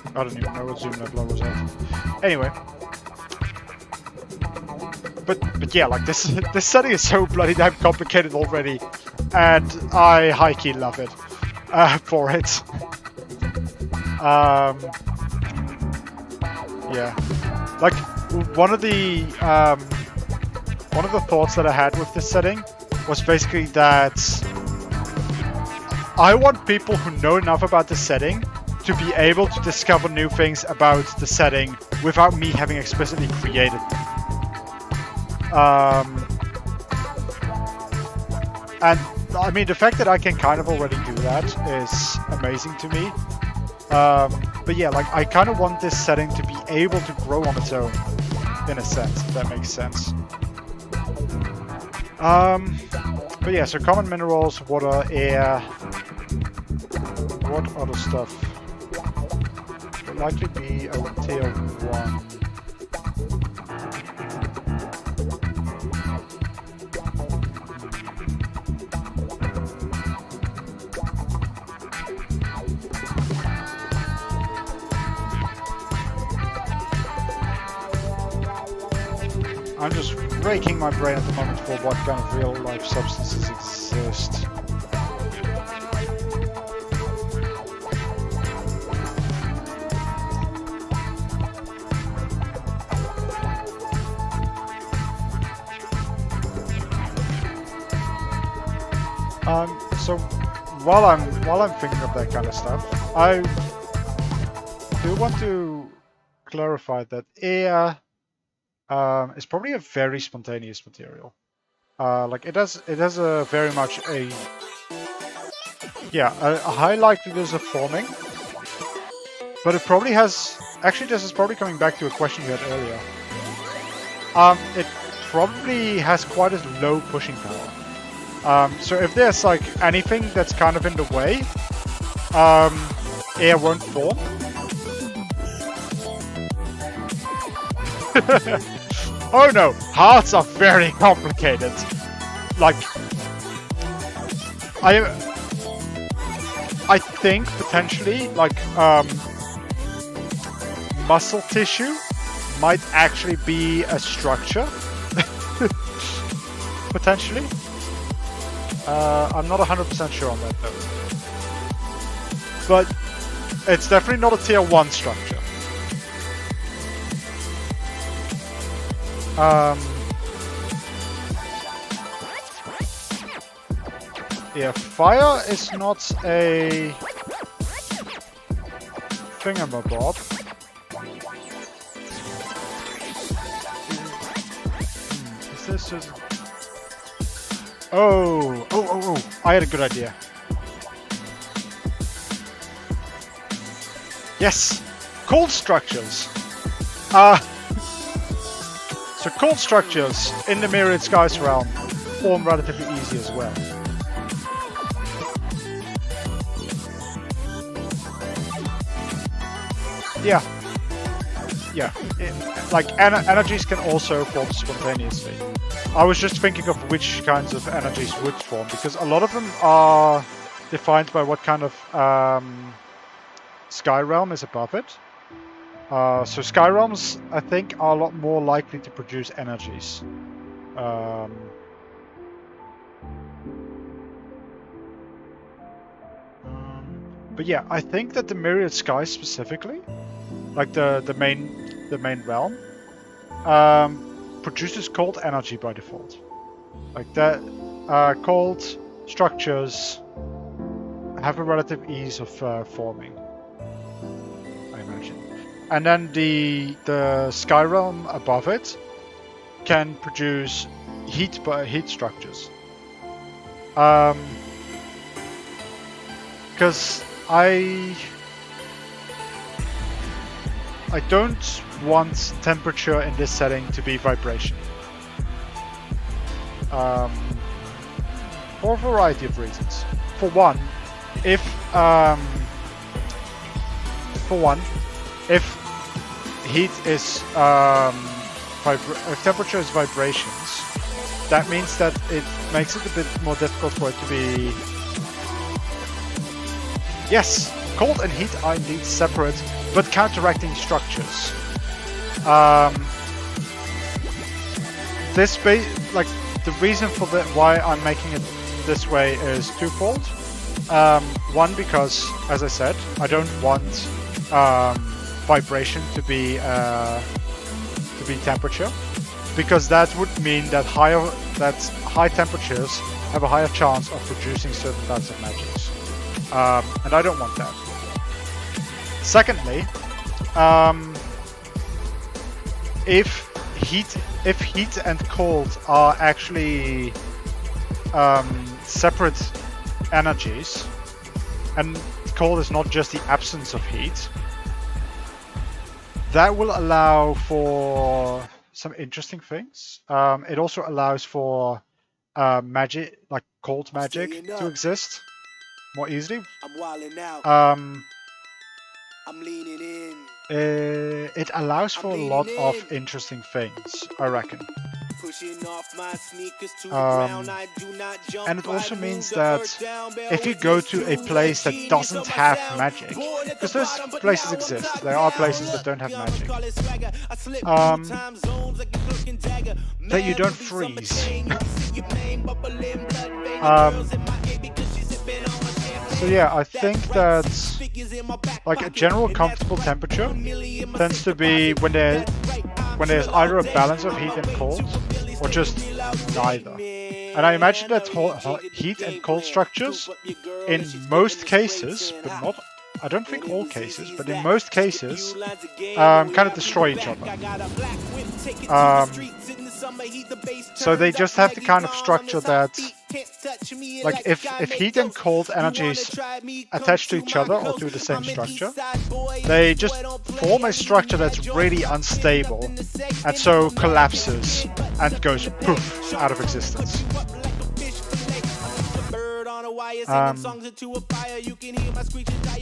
I don't even know what zoom level I was at. Anyway. But yeah, like this setting is so bloody damn complicated already, and I high-key love it for it. Yeah, like one of the thoughts that I had with this setting was basically that I want people who know enough about the setting to be able to discover new things about the setting without me having explicitly created them. And I mean, the fact that I can kind of already do that is amazing to me. But yeah, like I kind of want this setting to be able to grow on its own, in a sense, if that makes sense. But yeah, so common minerals, water, air, what other stuff? Would likely be a tier 1. I'm just raking my brain at the moment for what kind of real life substances exist. So while I'm thinking of that kind of stuff, I do want to clarify that air is probably a very spontaneous material. Like it has a very much a high likelihood of forming, but it probably has. Actually, this is probably coming back to a question you had earlier. It probably has quite a low pushing power. So if there's like anything that's kind of in the way, air won't form. Oh no, hearts are very complicated. Like, I think potentially like muscle tissue might actually be a structure. Potentially. I'm not 100% sure on that though. But it's definitely not a tier 1 structure. Yeah, fire is not a thingamabob. Is this just... Oh! I had a good idea. Yes! Cold structures! So cold structures in the Myriad Skies realm form relatively easy as well. Yeah. Energies can also form spontaneously. I was just thinking of which kinds of energies would form, because a lot of them are defined by what kind of sky realm is above it. So sky realms, I think, are a lot more likely to produce energies. But yeah, I think that the Myriad Skies specifically, like the main realm, produces cold energy by default. Like that, cold structures have a relative ease of forming, I imagine. And then the sky realm above it can produce heat structures. Because I don't want temperature in this setting to be vibration. For a variety of reasons. For one, if heat is if temperature is vibrations, that means that it makes it a bit more difficult for it to be. Yes, cold and heat are indeed separate but counteracting structures. The reason for why I'm making it this way is twofold. One, because, as I said, I don't want vibration to be temperature, because that would mean that high temperatures have a higher chance of producing certain types of magics, and I don't want that. Secondly, if heat and cold are actually separate energies, and cold is not just the absence of heat, that will allow for some interesting things. It also allows for magic, like cold magic, to exist more easily. I'm wilding out. I'm leaning in. It allows for a lot of interesting things, I reckon. And it also means that if you go to a place that doesn't have magic, because those places exist, there are places that don't have magic, that you don't freeze. So yeah, I think that like a general comfortable temperature tends to be when there's either a balance of heat and cold, or just neither. And I imagine that heat and cold structures, in most cases, but not, I don't think all cases, but in most cases, kind of destroy each other. So they just have the kind of structure that, like, if heat and cold energies attach to each other or to the same structure, they just form a structure that's really unstable and so collapses and goes poof out of existence.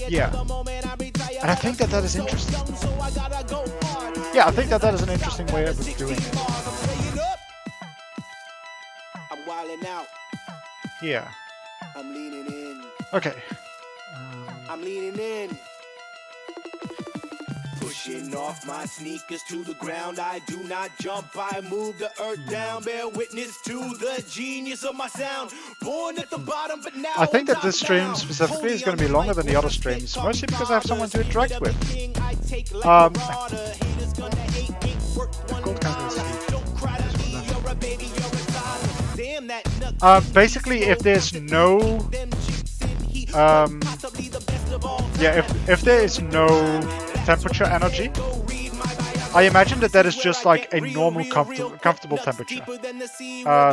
Yeah, and I think that is interesting. Yeah, I think that is an interesting way of doing it. Yeah. I'm leaning in. Okay. I'm leaning in. Pushing off my sneakers to the ground. I do not jump, I move the earth down. Bear witness to the genius of my sound. Born at the bottom, but now I think that this stream specifically is going to be longer than the other streams, mostly because I have someone to interact with. Basically, if there's no, if there is no temperature energy, I imagine that is just like a normal comfortable temperature.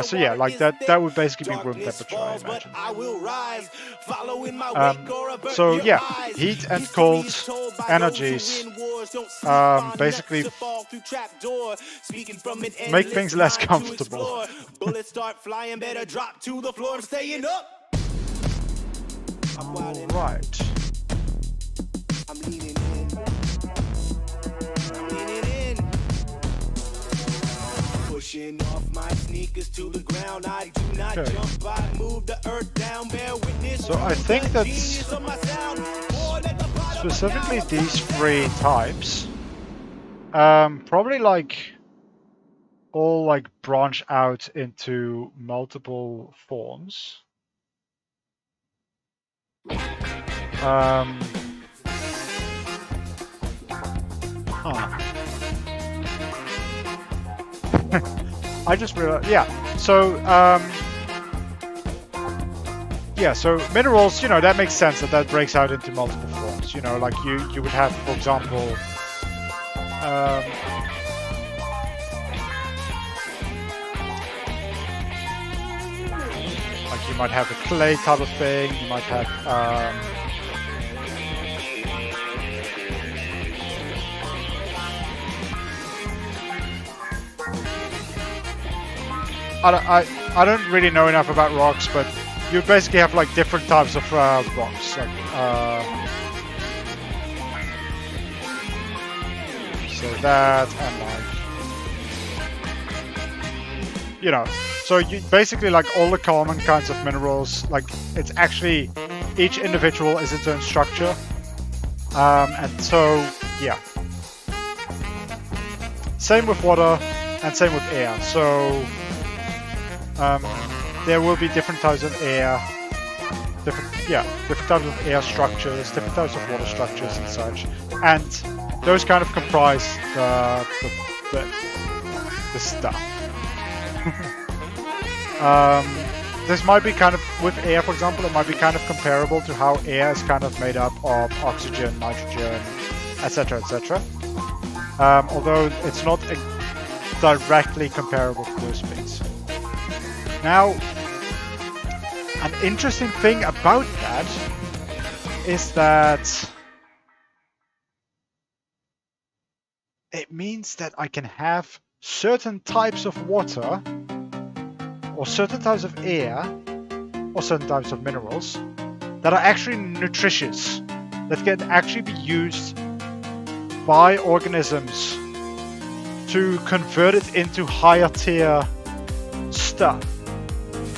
So yeah, like that would basically be room temperature, I imagine. So yeah, heat and cold energies basically make things less comfortable. Bullets start flying, better drop to the floor, I'm staying up. Alright. I'm leaning in. I'm leaning in. Pushing off my sneakers to the ground. I do not jump, I move the earth down. Bear witness. So I think that specifically these three types probably like all like branch out into multiple forms. I just realized, yeah. So, so minerals, you know, that makes sense that breaks out into multiple forms. You know, like you would have, for example, like you might have a clay type of thing. You might have, I don't really know enough about rocks, but you basically have like different types of rocks. Like, so that and like, you know, so you basically like all the common kinds of minerals. Like it's actually each individual is its own structure, and so yeah. Same with water and same with air. So. There will be different types of air, different types of air structures, different types of water structures and such, and those kind of comprise the stuff. This might be kind of, with air, for example, it might be kind of comparable to how air is kind of made up of oxygen, nitrogen, etc., etc. Although it's not directly comparable to those things. Now, an interesting thing about that is that it means that I can have certain types of water, or certain types of air, or certain types of minerals that are actually nutritious, that can actually be used by organisms to convert it into higher tier stuff.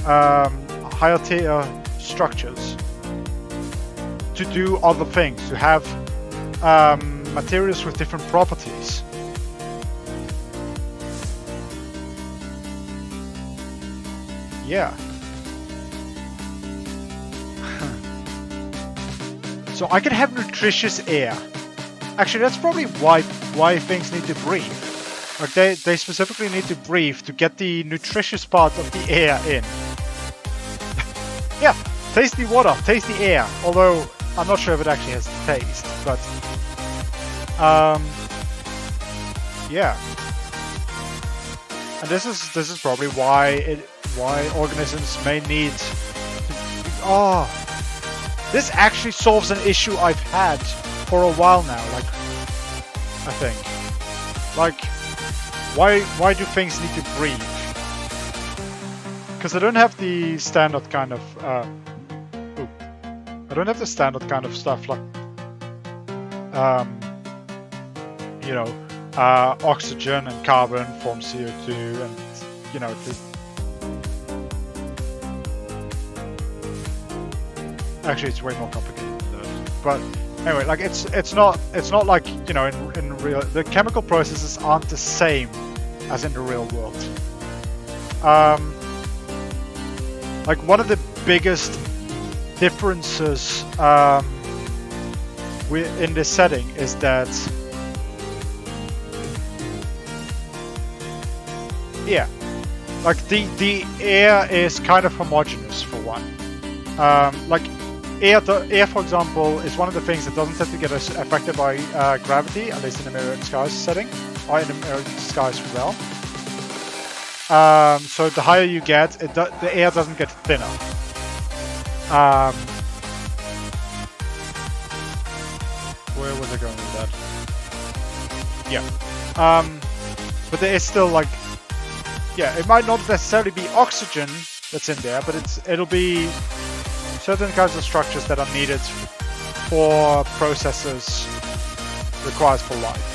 Higher tier structures to do other things, to have materials with different properties. Yeah. So I can have nutritious air. Actually, that's probably why things need to breathe. Like they specifically need to breathe to get the nutritious part of the air in. Yeah, tasty water, tasty air. Although I'm not sure if it actually has taste, but yeah. And this is probably why organisms may need. Oh, this actually solves an issue I've had for a while now. Like, I think, like, why do things need to breathe? Because I don't have the standard kind of. I don't have the standard kind of stuff like, you know, oxygen and carbon form CO2, and you know. Actually, it's way more complicated than that. But anyway, like it's not like, you know, in real, the chemical processes aren't the same as in the real world. Like one of the biggest differences in this setting is that, yeah, like the air is kind of homogeneous for one. Like air, for example, is one of the things that doesn't tend to get affected by gravity, at least in the Myriad Skies setting, or in the Myriad Skies realm. So the higher you get, the air doesn't get thinner. Where was I going with that? Yeah. But there is still like, yeah, it might not necessarily be oxygen that's in there, but it'll be certain kinds of structures that are needed for processes required for life.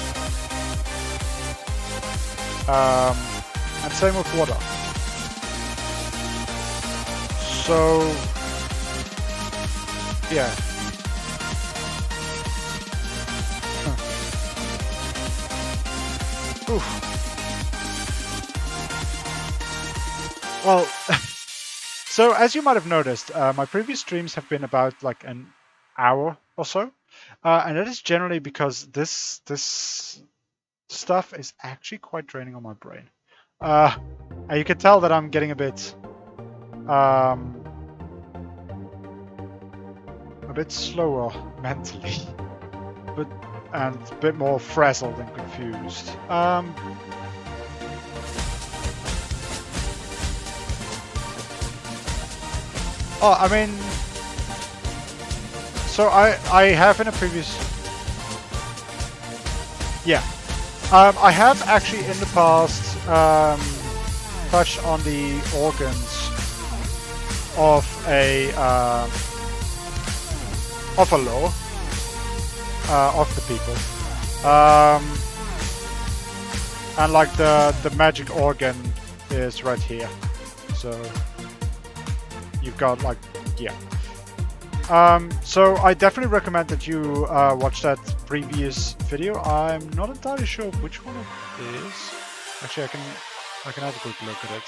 And same with water. So, yeah. Oof. Well, so as you might have noticed, my previous streams have been about like an hour or so, and that is generally because this stuff is actually quite draining on my brain. And you can tell that I'm getting a bit slower mentally, and a bit more frazzled and confused. Oh, I mean, so I have in a previous, yeah, I have actually in the past touched on the organs of a law of the people, and like the magic organ is right here, so you've got like, yeah. So I definitely recommend that you watch that previous video. I'm not entirely sure which one it is. Actually, I can have a quick look at it.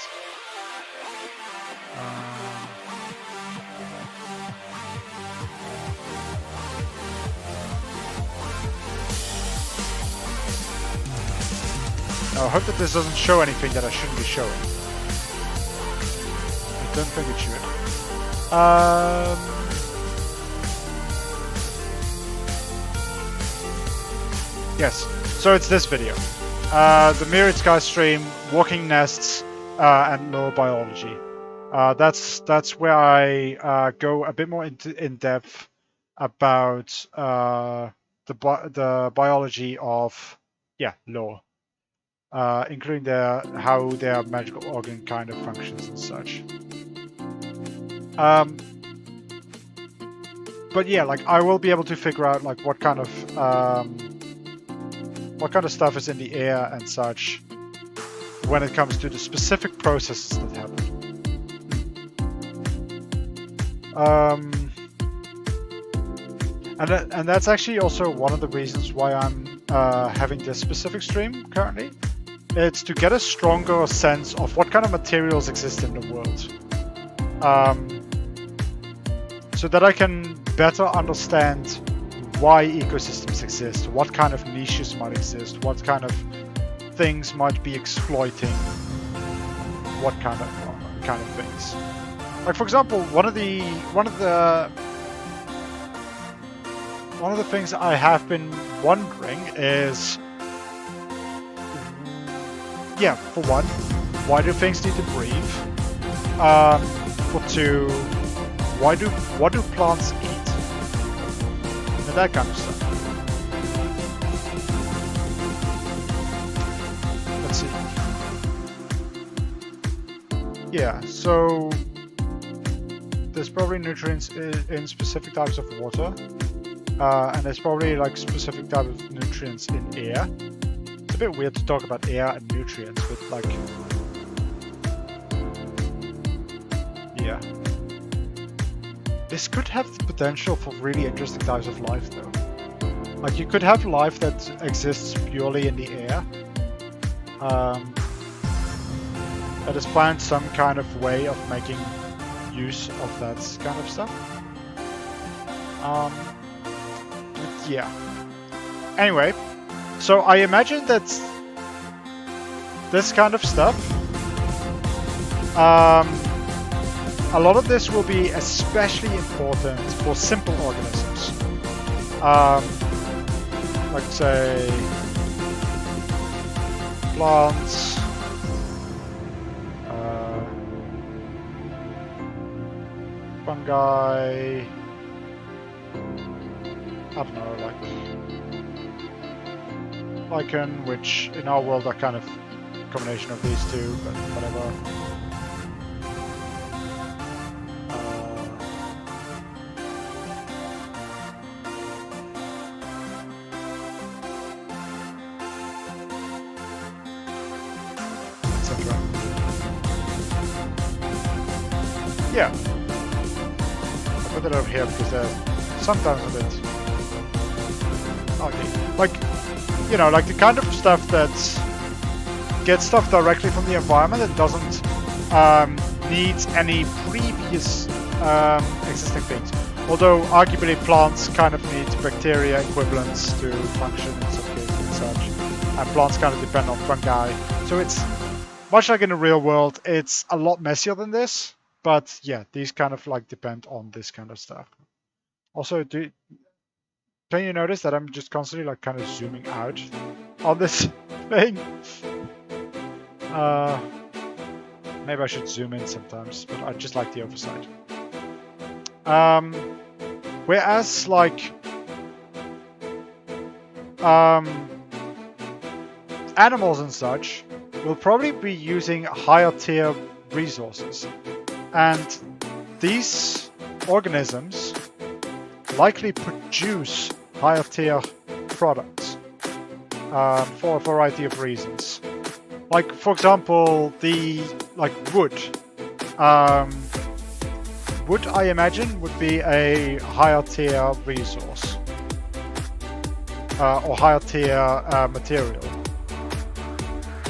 I hope that this doesn't show anything that I shouldn't be showing. I don't think it should. Yes, so it's this video. The Myriad Skies stream, walking nests, and lower biology. That's where I go a bit more in depth about the biology of, yeah, lore. Including how their magical organ kind of functions and such. But yeah, like I will be able to figure out like what kind of stuff is in the air and such when it comes to the specific processes that happen. And that's actually also one of the reasons why I'm having this specific stream currently. It's to get a stronger sense of what kind of materials exist in the world. So that I can better understand why ecosystems exist, what kind of niches might exist, what kind of things might be exploiting what kind of things. Like for example, one of the things I have been wondering is, yeah, for one, why do things need to breathe? For two, what do plants eat? And that kind of stuff. Let's see. Yeah, so there's probably nutrients in specific types of water, and there's probably like specific type of nutrients in air. It's a bit weird to talk about air and nutrients, but like, yeah. This could have the potential for really interesting types of life though. Like you could have life that exists purely in the air, that has found some kind of way of making use of that kind of stuff. But yeah. Anyway, so I imagine that this kind of stuff, a lot of this will be especially important for simple organisms. Like say plants, fungi, I don't know, like lichen, which in our world are kind of a combination of these two, but whatever. Etc. Yeah. I put it over here because they're sometimes a bit ugly. Like, you know, like the kind of stuff that gets stuff directly from the environment that doesn't need any previous existing things. Although arguably plants kind of need bacteria equivalents to function in some cases and such. And plants kind of depend on fungi. So it's much like in the real world, it's a lot messier than this. But yeah, these kind of like depend on this kind of stuff. Also, can you notice that I'm just constantly like kind of zooming out on this thing? Maybe I should zoom in sometimes, but I just like the oversight. Whereas like animals and such will probably be using higher tier resources. And these organisms likely produce higher tier products for a variety of reasons. Like, for example, wood. Wood, I imagine, would be a higher tier resource or higher tier material.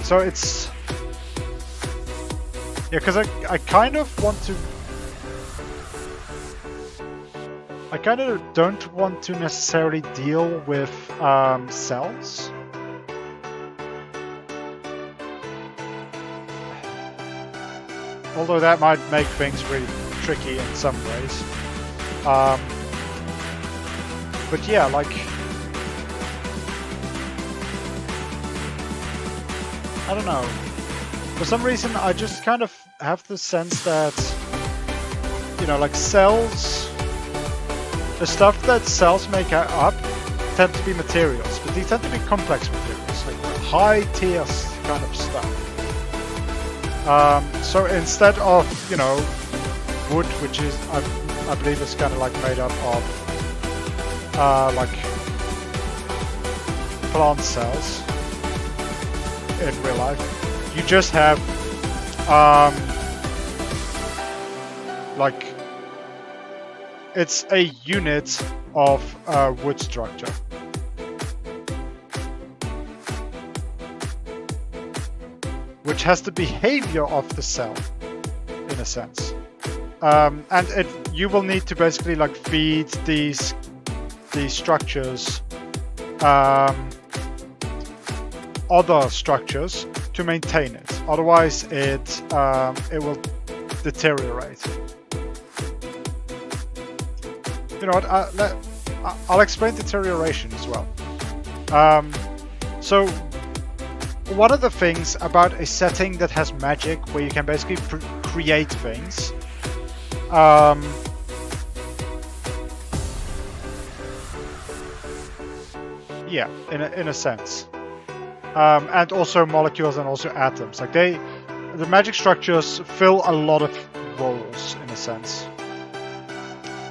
So it's yeah, because I kind of want to. I kind of don't want to necessarily deal with cells. Although that might make things really tricky in some ways. But yeah, like, I don't know. For some reason, I just kind of have the sense that, you know, like cells, the stuff that cells make up tend to be materials, but these tend to be complex materials, like high tier kind of stuff. So instead of, you know, wood, which is, I believe is kind of like made up of like plant cells in real life, you just have like it's a unit of wood structure. Which has the behavior of the cell, in a sense. And you will need to basically like feed these structures other structures to maintain it. Otherwise, it will deteriorate. You know what? I'll explain deterioration as well. So one of the things about a setting that has magic, where you can basically create things, yeah, in a sense, and also molecules and also atoms. Like the magic structures fill a lot of roles in a sense,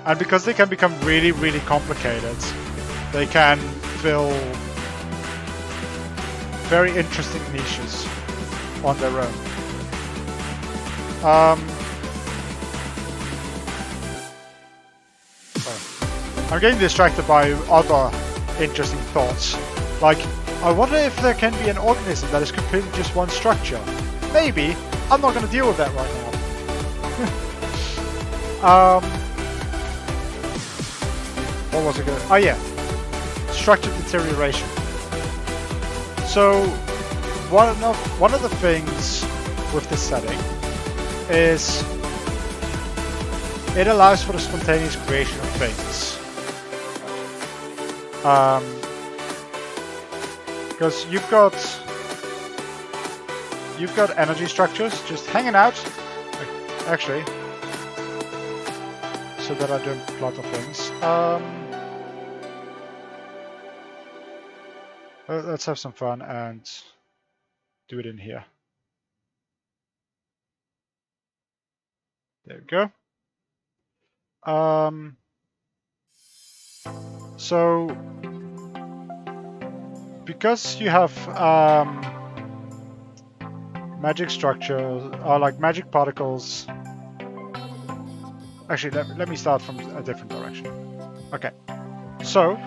and because they can become really, really complicated, they can fill very interesting niches on their own. I'm getting distracted by other interesting thoughts. Like, I wonder if there can be an organism that is completely just one structure. Maybe. I'm not going to deal with that right now. What was it going to... Oh yeah. Structure deterioration. So, one of the things with this setting is it allows for the spontaneous creation of things. Because you've got energy structures just hanging out, actually, so that I don't clutter things. Let's have some fun and do it in here. There we go. So because you have magic structures, or like magic particles. Actually, let me start from a different direction. Okay, so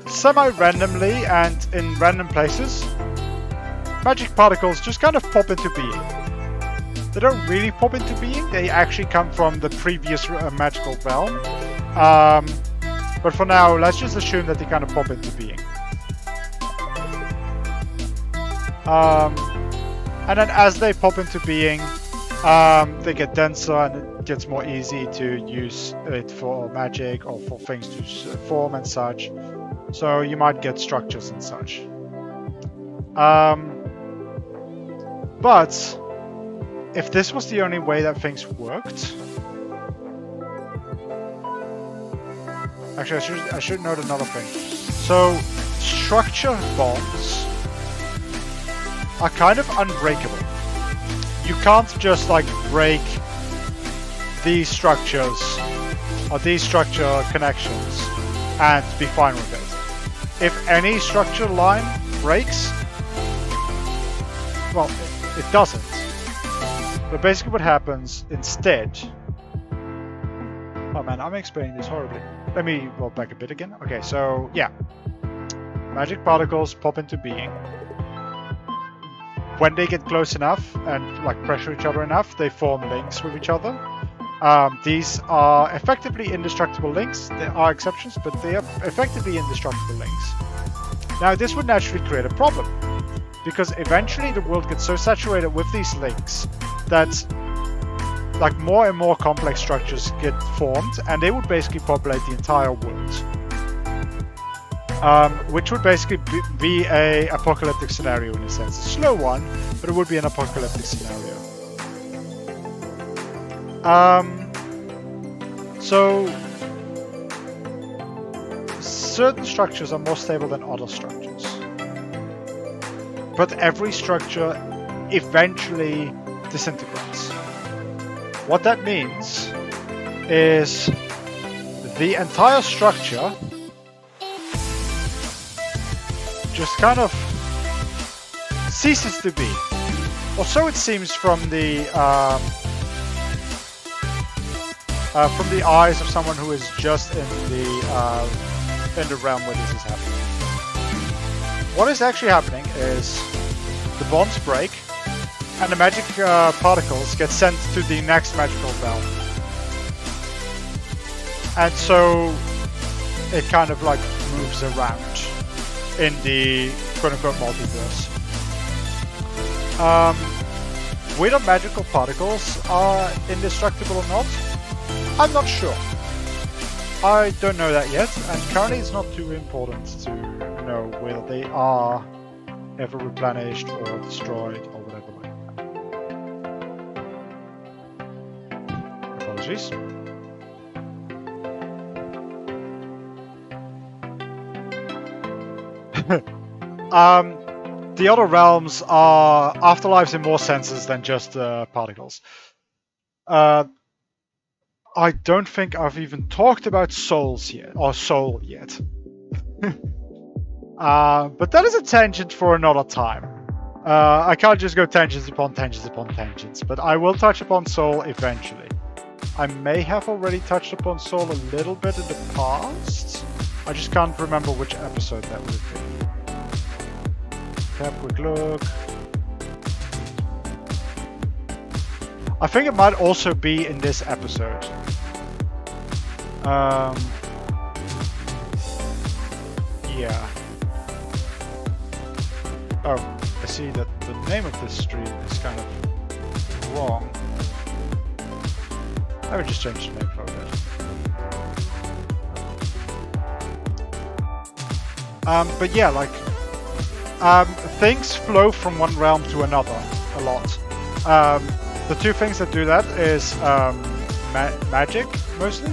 semi-randomly and in random places, magic particles just kind of pop into being. They don't really pop into being, they actually come from the previous magical realm. But for now, let's just assume that they kind of pop into being. And then as they pop into being, they get denser and it gets more easy to use it for magic or for things to form and such. So you might get structures and such. But if this was the only way that things worked... Actually, I should note another thing. So, structure bonds are kind of unbreakable. You can't just like break these structures or these structure connections and be fine with it. If any structure line breaks, well, it doesn't. But basically what happens instead... Oh man, I'm explaining this horribly. Let me roll back a bit again. Okay, so yeah. Magic particles pop into being. When they get close enough and like pressure each other enough, they form links with each other. These are effectively indestructible links. There are exceptions, but they are effectively indestructible links. Now, this would naturally create a problem, because eventually the world gets so saturated with these links that like more and more complex structures get formed, and they would basically populate the entire world. Which would basically be a apocalyptic scenario in a sense. A slow one, but it would be an apocalyptic scenario. So certain structures are more stable than other structures. But every structure eventually disintegrates. What that means is the entire structure just kind of ceases to be. Or so it seems from the eyes of someone who is just in the realm where this is happening. What is actually happening is the bonds break, and the magic particles get sent to the next magical realm. And so it kind of like moves around in the quote-unquote multiverse. whether magical particles are indestructible or not, I'm not sure. I don't know that yet, and currently it's not too important to know whether they are ever replenished or destroyed or whatever like that. Apologies. The other realms are afterlives in more senses than just particles. I don't think I've even talked about souls yet, or soul yet. But that is a tangent for another time. I can't just go tangents upon tangents upon tangents, but I will touch upon soul eventually. I may have already touched upon soul a little bit in the past. I just can't remember which episode that would have been. Have a quick look. I think it might also be in this episode. Yeah. Oh, I see that the name of this stream is kind of wrong. I would just change the name for a bit. But yeah, like, things flow from one realm to another a lot. The two things that do that is magic, mostly.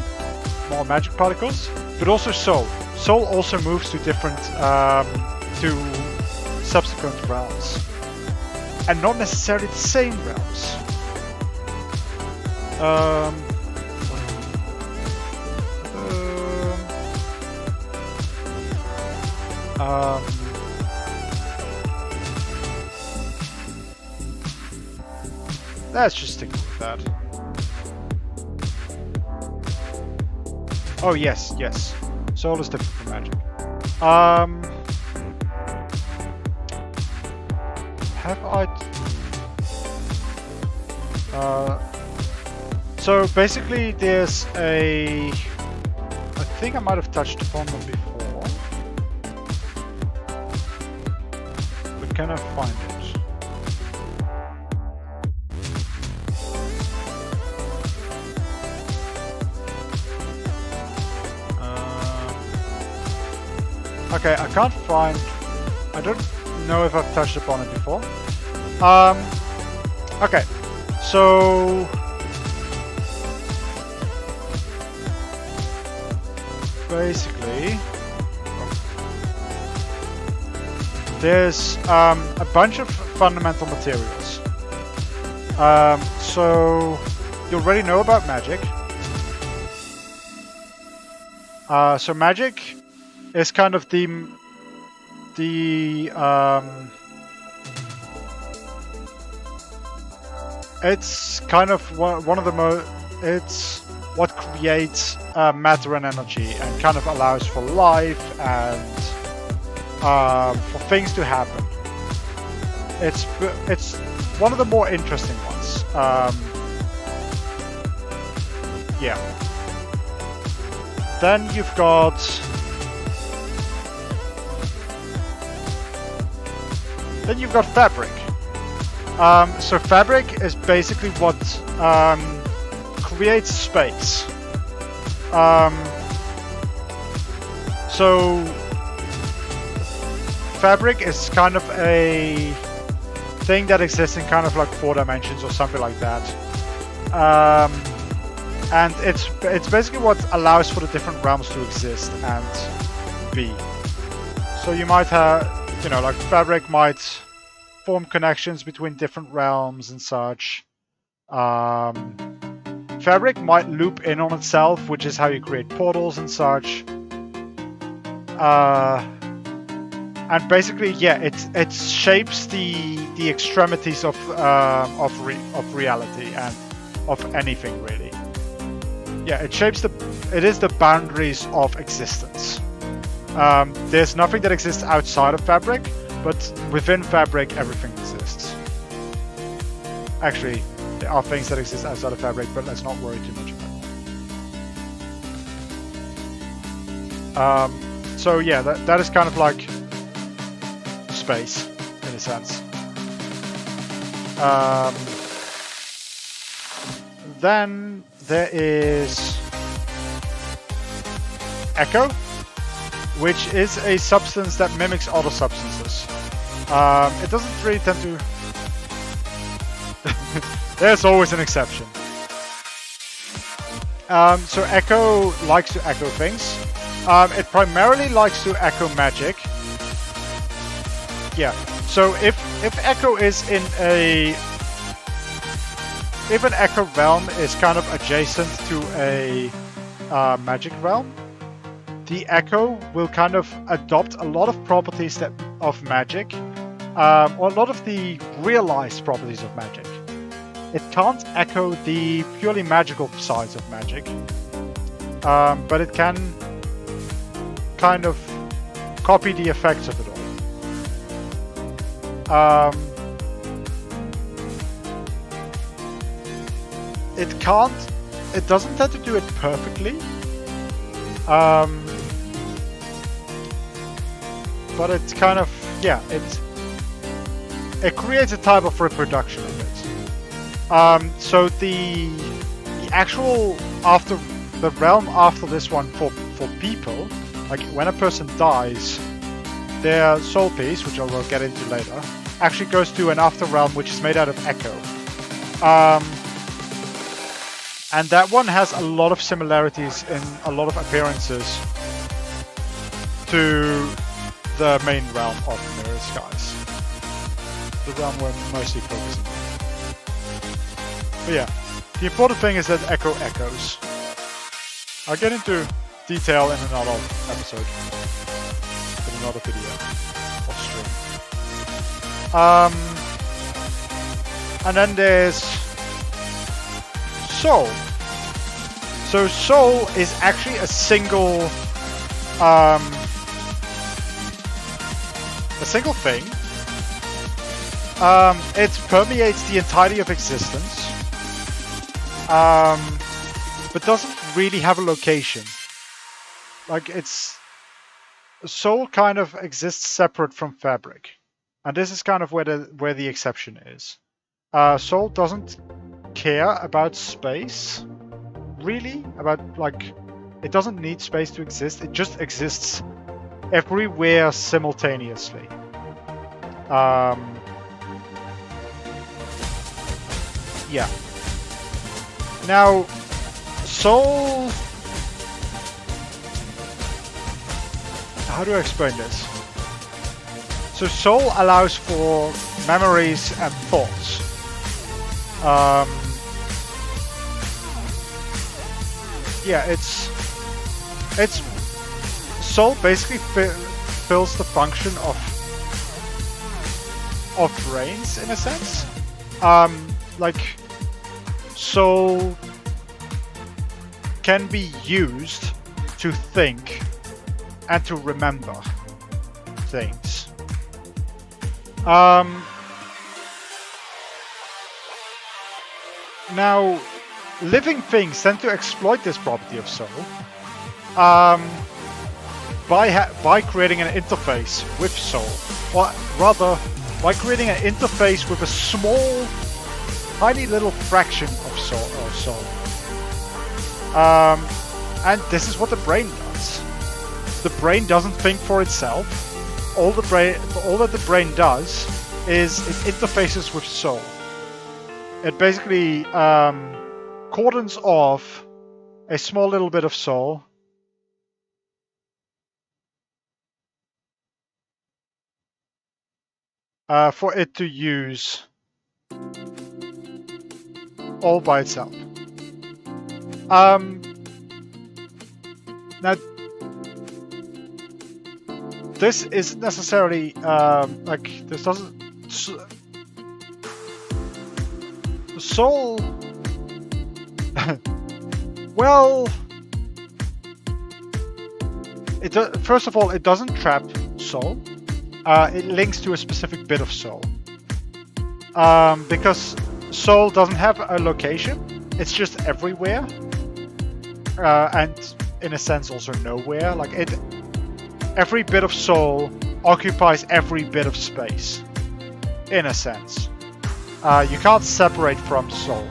More magic particles, but also soul. Soul also moves to different, to subsequent realms. And not necessarily the same realms. Let's just stick with that. Oh yes, yes. Soul is different from magic. Have I? So basically, there's a. I think I might have touched upon them before, but can I find it? Okay, I can't find. I don't know if I've touched upon it before. Okay, so basically, there's a bunch of fundamental materials. So you already know about magic. So magic is kind of it's kind of one of the it's what creates matter and energy and kind of allows for life and for things to happen. It's one of the more interesting ones. Yeah. Then you've got fabric. So fabric is basically what creates space. So fabric is kind of a thing that exists in kind of like 4 dimensions or something like that. And it's basically what allows for the different realms to exist and be. So you might have, you know, like fabric might form connections between different realms and such. Fabric might loop in on itself, which is how you create portals and such. And basically, yeah, it shapes the extremities of reality and of anything really. Yeah, it is the boundaries of existence. There's nothing that exists outside of fabric, but within fabric, everything exists. Actually, there are things that exist outside of fabric, but let's not worry too much about it. So yeah, that is kind of like space, in a sense. then there is echo, which is a substance that mimics other substances. It doesn't really tend to... There's always an exception. So echo likes to echo things. It primarily likes to echo magic. Yeah. So if echo is in a... If an echo realm is kind of adjacent to a magic realm, the echo will kind of adopt a lot of properties of magic, or a lot of the realized properties of magic. It can't echo the purely magical sides of magic, but it can kind of copy the effects of it all. It doesn't tend to do it perfectly, but it's kind of, yeah, it creates a type of reproduction of it. So the actual the realm after this one for people, like when a person dies, their soul piece, which I will get into later, actually goes to an after realm which is made out of echo. And that one has a lot of similarities in a lot of appearances to the main realm of Myriad Skies. The realm we're mostly focusing on. But yeah, the important thing is that echo echoes. I'll get into detail in another episode, in another video or stream. And then there's soul. So soul is actually a single thing. It permeates the entirety of existence, but doesn't really have a location. Like soul kind of exists separate from fabric, and this is kind of where the exception is. Soul doesn't care about space, really, it doesn't need space to exist. It just exists everywhere simultaneously. Yeah. Now, soul... How do I explain this? So soul allows for memories and thoughts. Yeah, it's soul basically fills the function of brains in a sense. Like soul can be used to think and to remember things. Now, living things tend to exploit this property of soul by creating an interface with soul, or rather, by creating an interface with a small, tiny little fraction of soul. And this is what the brain does. The brain doesn't think for itself. All that the brain does is it interfaces with soul. It basically cordons off a small little bit of soul for it to use all by itself. Now, this isn't necessarily this doesn't. Soul. Well, first of all, it doesn't trap soul. It links to a specific bit of soul. Because soul doesn't have a location. It's just everywhere. And in a sense also nowhere. Like every bit of soul occupies every bit of space. In a sense. You can't separate from soul.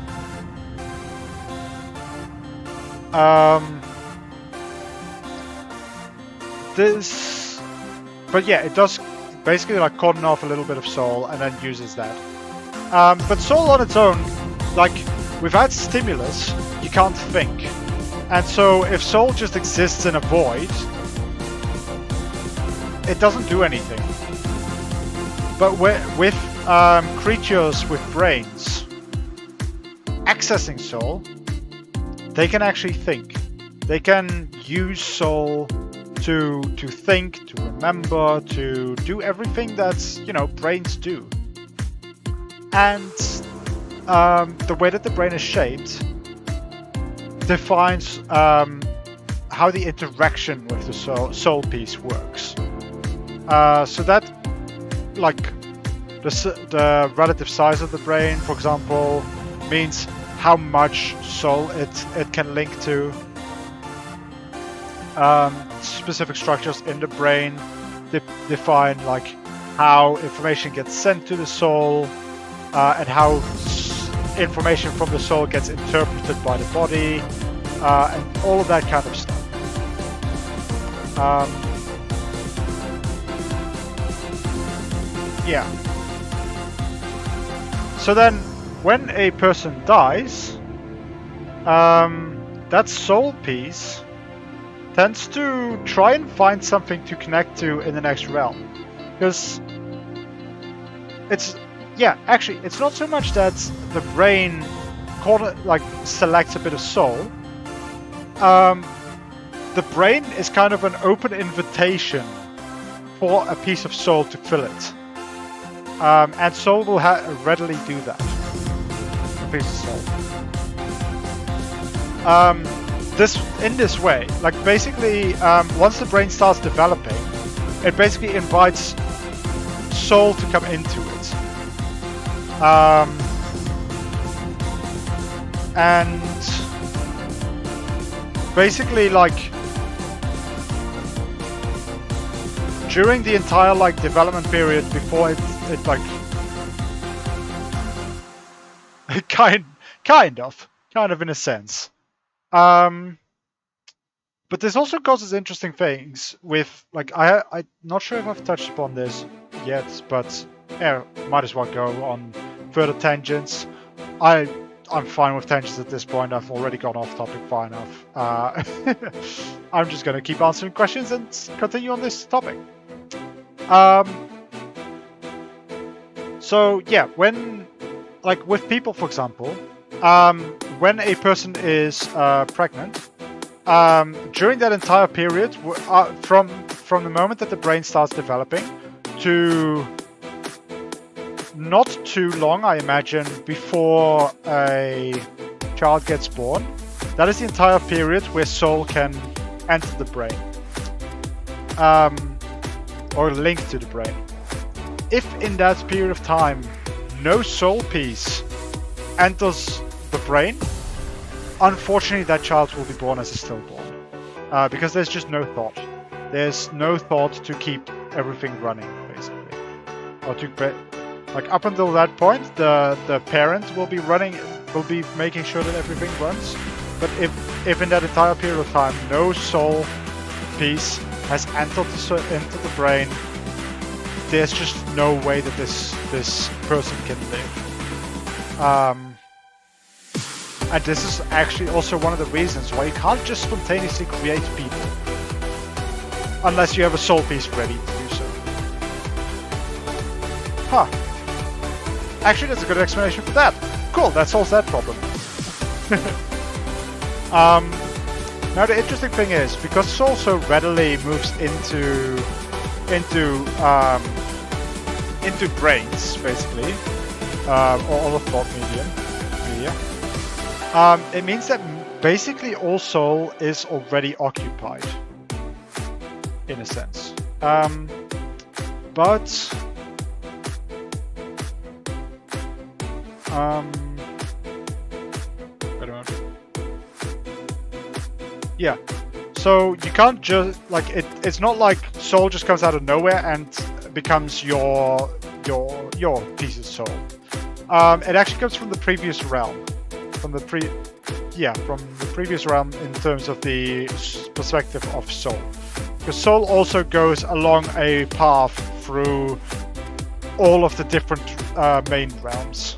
But yeah, it does basically like cordon off a little bit of soul and then uses that. But soul on its own, like without stimulus, you can't think. And so if soul just exists in a void, it doesn't do anything. But with creatures with brains accessing soul, they can actually think. They can use soul to think, to remember, to do everything that, you know, brains do. And the way that the brain is shaped defines how the interaction with the soul piece works. So that, like, the relative size of the brain, for example, means how much soul it can link to. Specific structures in the brain define like how information gets sent to the soul, and how information from the soul gets interpreted by the body, and all of that kind of stuff. Yeah. So then, when a person dies, that soul piece tends to try and find something to connect to in the next realm. Because actually, it's not so much that the brain selects a bit of soul. The brain is kind of an open invitation for a piece of soul to fill it. And soul will readily do that. A piece of soul. In this way, like basically, once the brain starts developing, it basically invites soul to come into it. And basically, like, during the entire like development period before it like kind of in a sense. But this also causes interesting things with, like, I'm not sure if I've touched upon this yet, but yeah, might as well go on further tangents. I'm fine with tangents at this point. I've already gone off topic far enough. I'm just going to keep answering questions and continue on this topic. So yeah, when, like with people, for example, when a person is pregnant, during that entire period, from the moment that the brain starts developing to not too long, I imagine, before a child gets born, that is the entire period where soul can enter the brain, or link to the brain. If in that period of time no soul piece enters the brain, unfortunately that child will be born as a stillborn, because there's just no thought. There's no thought to keep everything running, basically, or to like up until that point, the parent will be making sure that everything runs. But if in that entire period of time no soul piece has entered into the brain, there's just no way that this person can live. And this is actually also one of the reasons why you can't just spontaneously create people unless you have a soul piece ready to do so. Huh. Actually, that's a good explanation for that. Cool, that solves that problem. Now the interesting thing is, because soul so readily moves into brains, basically, or other thought media, it means that basically all soul is already occupied, in a sense. Yeah, so you can't just, like, it's not like soul just comes out of nowhere and becomes your piece of soul. It actually comes from the previous realm, from the yeah, from the previous realm in terms of the perspective of soul. Because soul also goes along a path through all of the different main realms.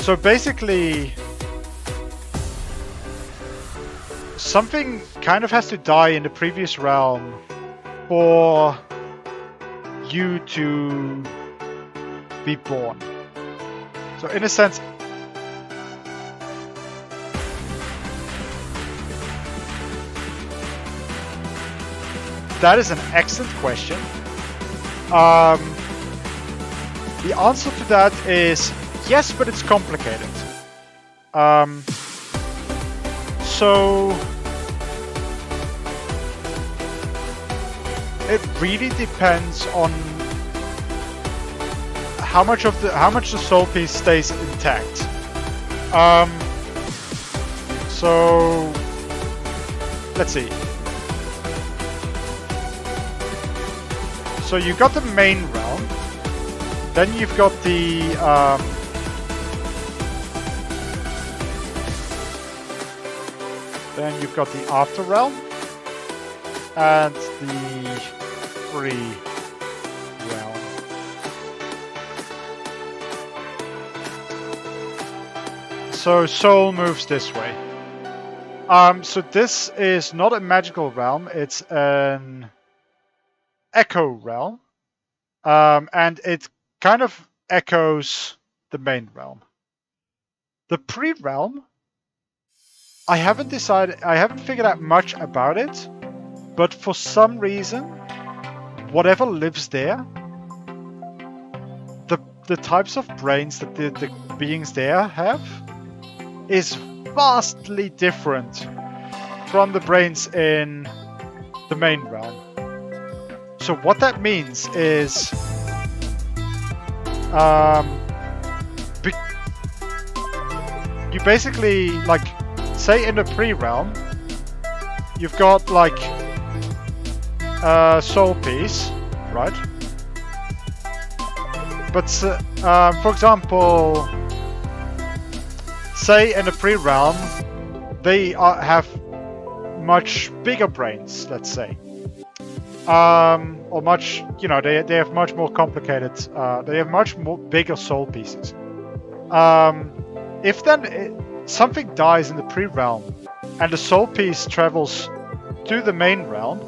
So basically, something kind of has to die in the previous realm for you to be born. So in a sense, that is an excellent question. The answer to that is yes, but it's complicated. So it really depends on how much the soul piece stays intact. So let's see. So you've got the main realm, then you've got the after realm and the free realm. So soul moves this way. So this is not a magical realm, it's an echo realm, and it kind of echoes the main realm. The pre-realm, I haven't figured out much about it, but for some reason, whatever lives there, the types of brains that the beings there have is vastly different from the brains in the main realm. So what that means is you basically, like, say in the pre-realm, you've got like a soul piece, right? But for example, say in the pre-realm, they have much bigger brains, let's say. Or much, you know, they have much more complicated, they have much more bigger soul pieces. If then something dies in the pre-realm and the soul piece travels to the main realm,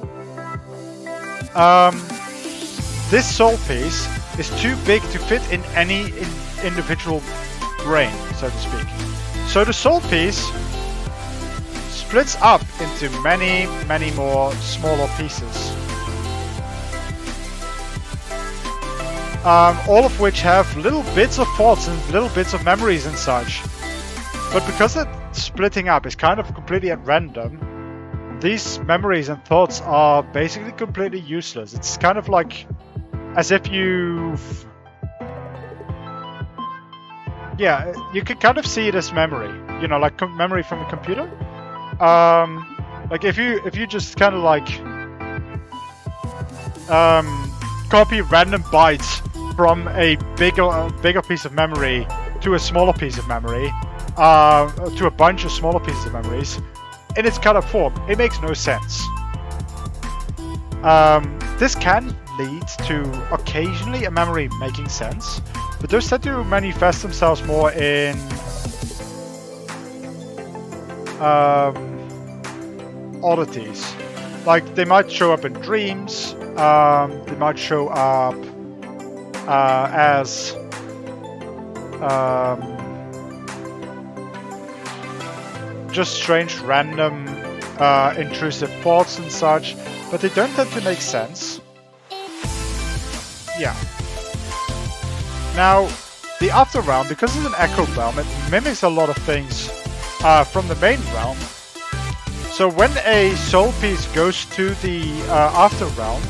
this soul piece is too big to fit in any individual brain, so to speak. So the soul piece splits up into many, many more smaller pieces. All of which have little bits of thoughts and little bits of memories and such. But because that splitting up is kind of completely at random, these memories and thoughts are basically completely useless. It's kind of like as if you've... Yeah, you can kind of see it as memory. You know, like memory from a computer. Like if you just kind of like copy random bytes from a bigger piece of memory to a smaller piece of memory, to a bunch of smaller pieces of memories, in its cut up form, it makes no sense. This can lead to occasionally a memory making sense, but those tend to manifest themselves more in oddities. Like they might show up in dreams, they might show up as just strange, random, intrusive thoughts and such, but they don't tend to make sense. Yeah. Now, the After realm, because it's an echo realm, it mimics a lot of things from the main realm. So when a soul piece goes to the After realm,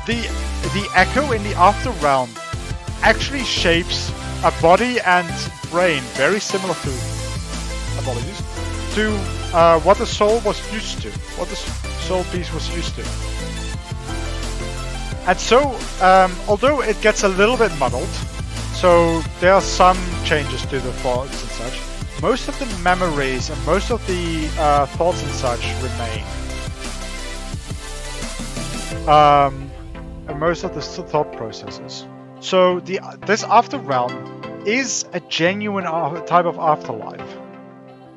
the echo in the After realm actually shapes a body and brain very similar to, apologies, to what the soul was used to, what the soul piece was used to. And so, although it gets a little bit muddled, So there are some changes to the thoughts and such. Most of the memories and most of the thoughts and such remain. And most of the thought processes. So this after realm is a genuine type of afterlife.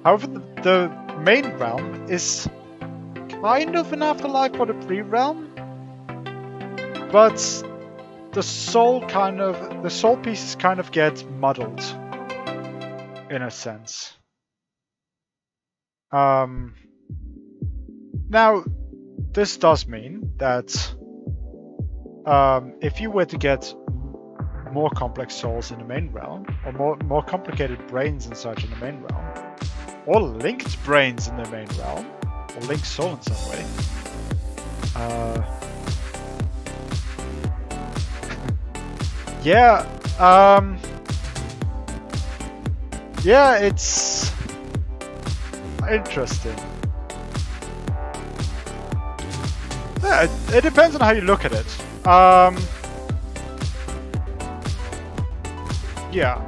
However, the main realm is kind of an afterlife for the pre-realm, but the soul pieces kind of get muddled in a sense. Now, this does mean that if you were to get more complex souls in the main realm, or more complicated brains and such in the main realm, or linked brains in the main realm, or linked soul in some way, yeah, it's interesting. Yeah, it depends on how you look at it. Yeah.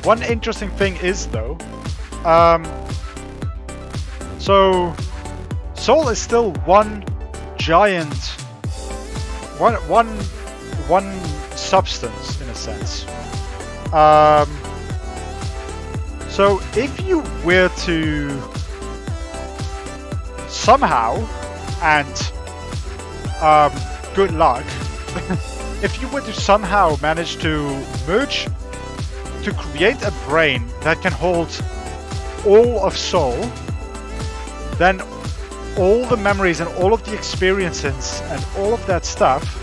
One interesting thing is though, so soul is still one giant, one substance in a sense. So if you were to somehow, and good luck, if you were to somehow manage to merge, to create a brain that can hold all of soul, then all the memories and all of the experiences and all of that stuff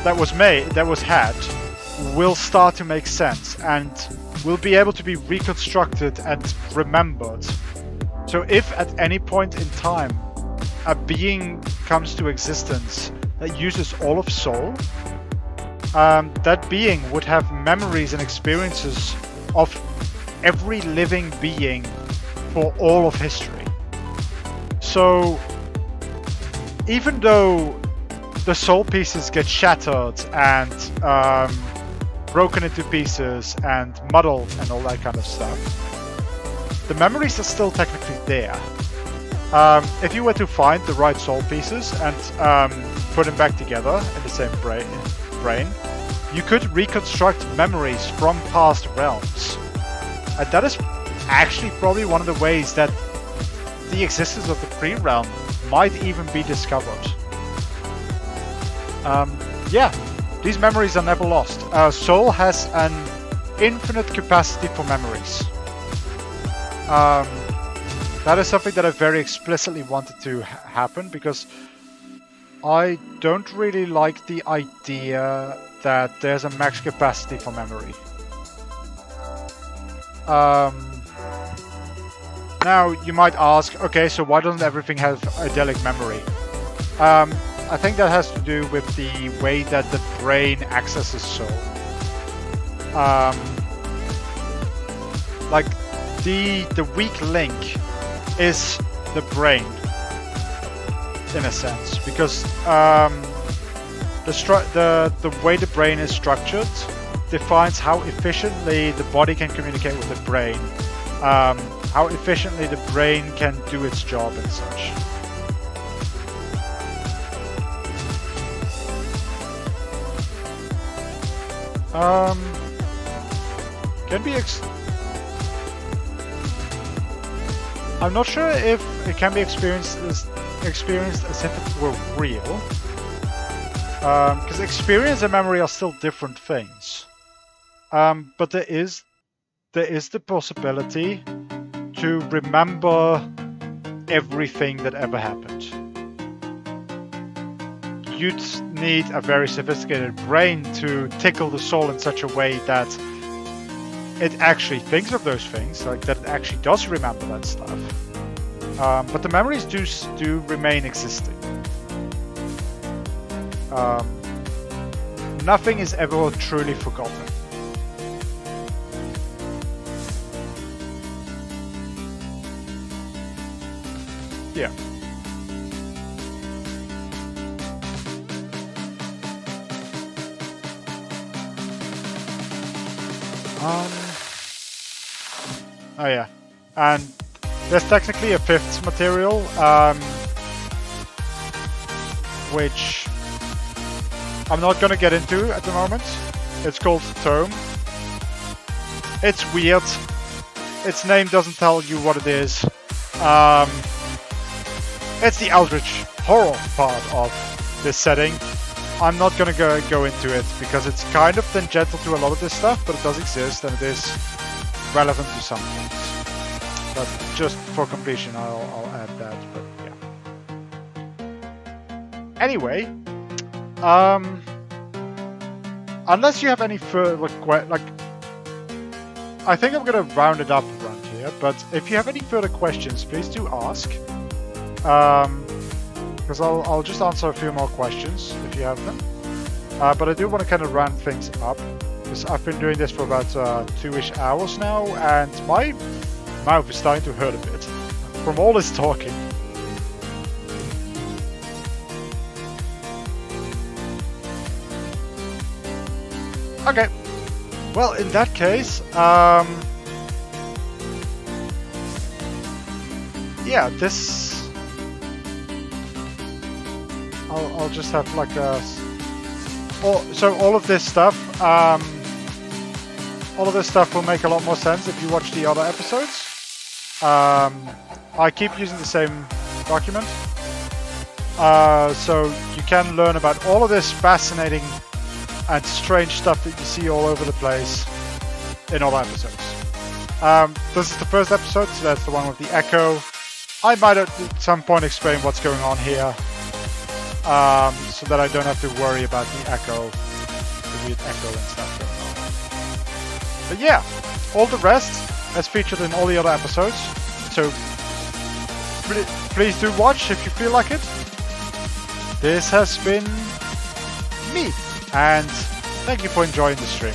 that was had, will start to make sense and will be able to be reconstructed and remembered. So if at any point in time a being comes to existence that uses all of soul, that being would have memories and experiences of every living being for all of history. So even though the soul pieces get shattered and broken into pieces and muddled and all that kind of stuff, the memories are still technically there. If you were to find the right soul pieces and put them back together in the same brain, you could reconstruct memories from past realms. And that is actually probably one of the ways that the existence of the pre-realm might even be discovered. Yeah, these memories are never lost. Soul has an infinite capacity for memories. That is something that I very explicitly wanted to happen, because I don't really like the idea that there's a max capacity for memory. Now you might ask, okay, so why doesn't everything have idyllic memory? I think that has to do with the way that the brain accesses soul. Like the weak link is the brain, in a sense, because the way the brain is structured defines how efficiently the body can communicate with the brain, how efficiently the brain can do its job and such. Can be I'm not sure if it can be experienced as if it were real, because experience and memory are still different things. But there is the possibility to remember everything that ever happened. You'd need a very sophisticated brain to tickle the soul in such a way that it actually thinks of those things, like that it actually does remember that stuff. But the memories do remain existing. Nothing is ever truly forgotten. Yeah. Oh yeah, and there's technically a fifth material, which I'm not gonna get into at the moment. It's called Tome. It's weird. Its name doesn't tell you what it is. It's the Eldritch horror part of this setting. I'm not gonna go into it because it's kind of tangential to a lot of this stuff, but it does exist and it is relevant to some things. But just for completion, I'll add that. But yeah. Anyway, unless you have any further like, I think I'm gonna round it up around here. But if you have any further questions, please do ask. Because I'll just answer a few more questions if you have them. But I do want to kind of round things up, because I've been doing this for about 2-ish hours now, and my mouth is starting to hurt a bit from all this talking. Okay, well in that case, yeah, this. I'll just have like a. So all of this stuff will make a lot more sense if you watch the other episodes. I keep using the same document, so you can learn about all of this fascinating and strange stuff that you see all over the place in all episodes. This is the first episode, so that's the one with the echo. I might at some point explain what's going on here. So that I don't have to worry about the echo, the weird echo and stuff going on. But yeah, all the rest is featured in all the other episodes, so please do watch if you feel like it. This has been me, and thank you for enjoying the stream.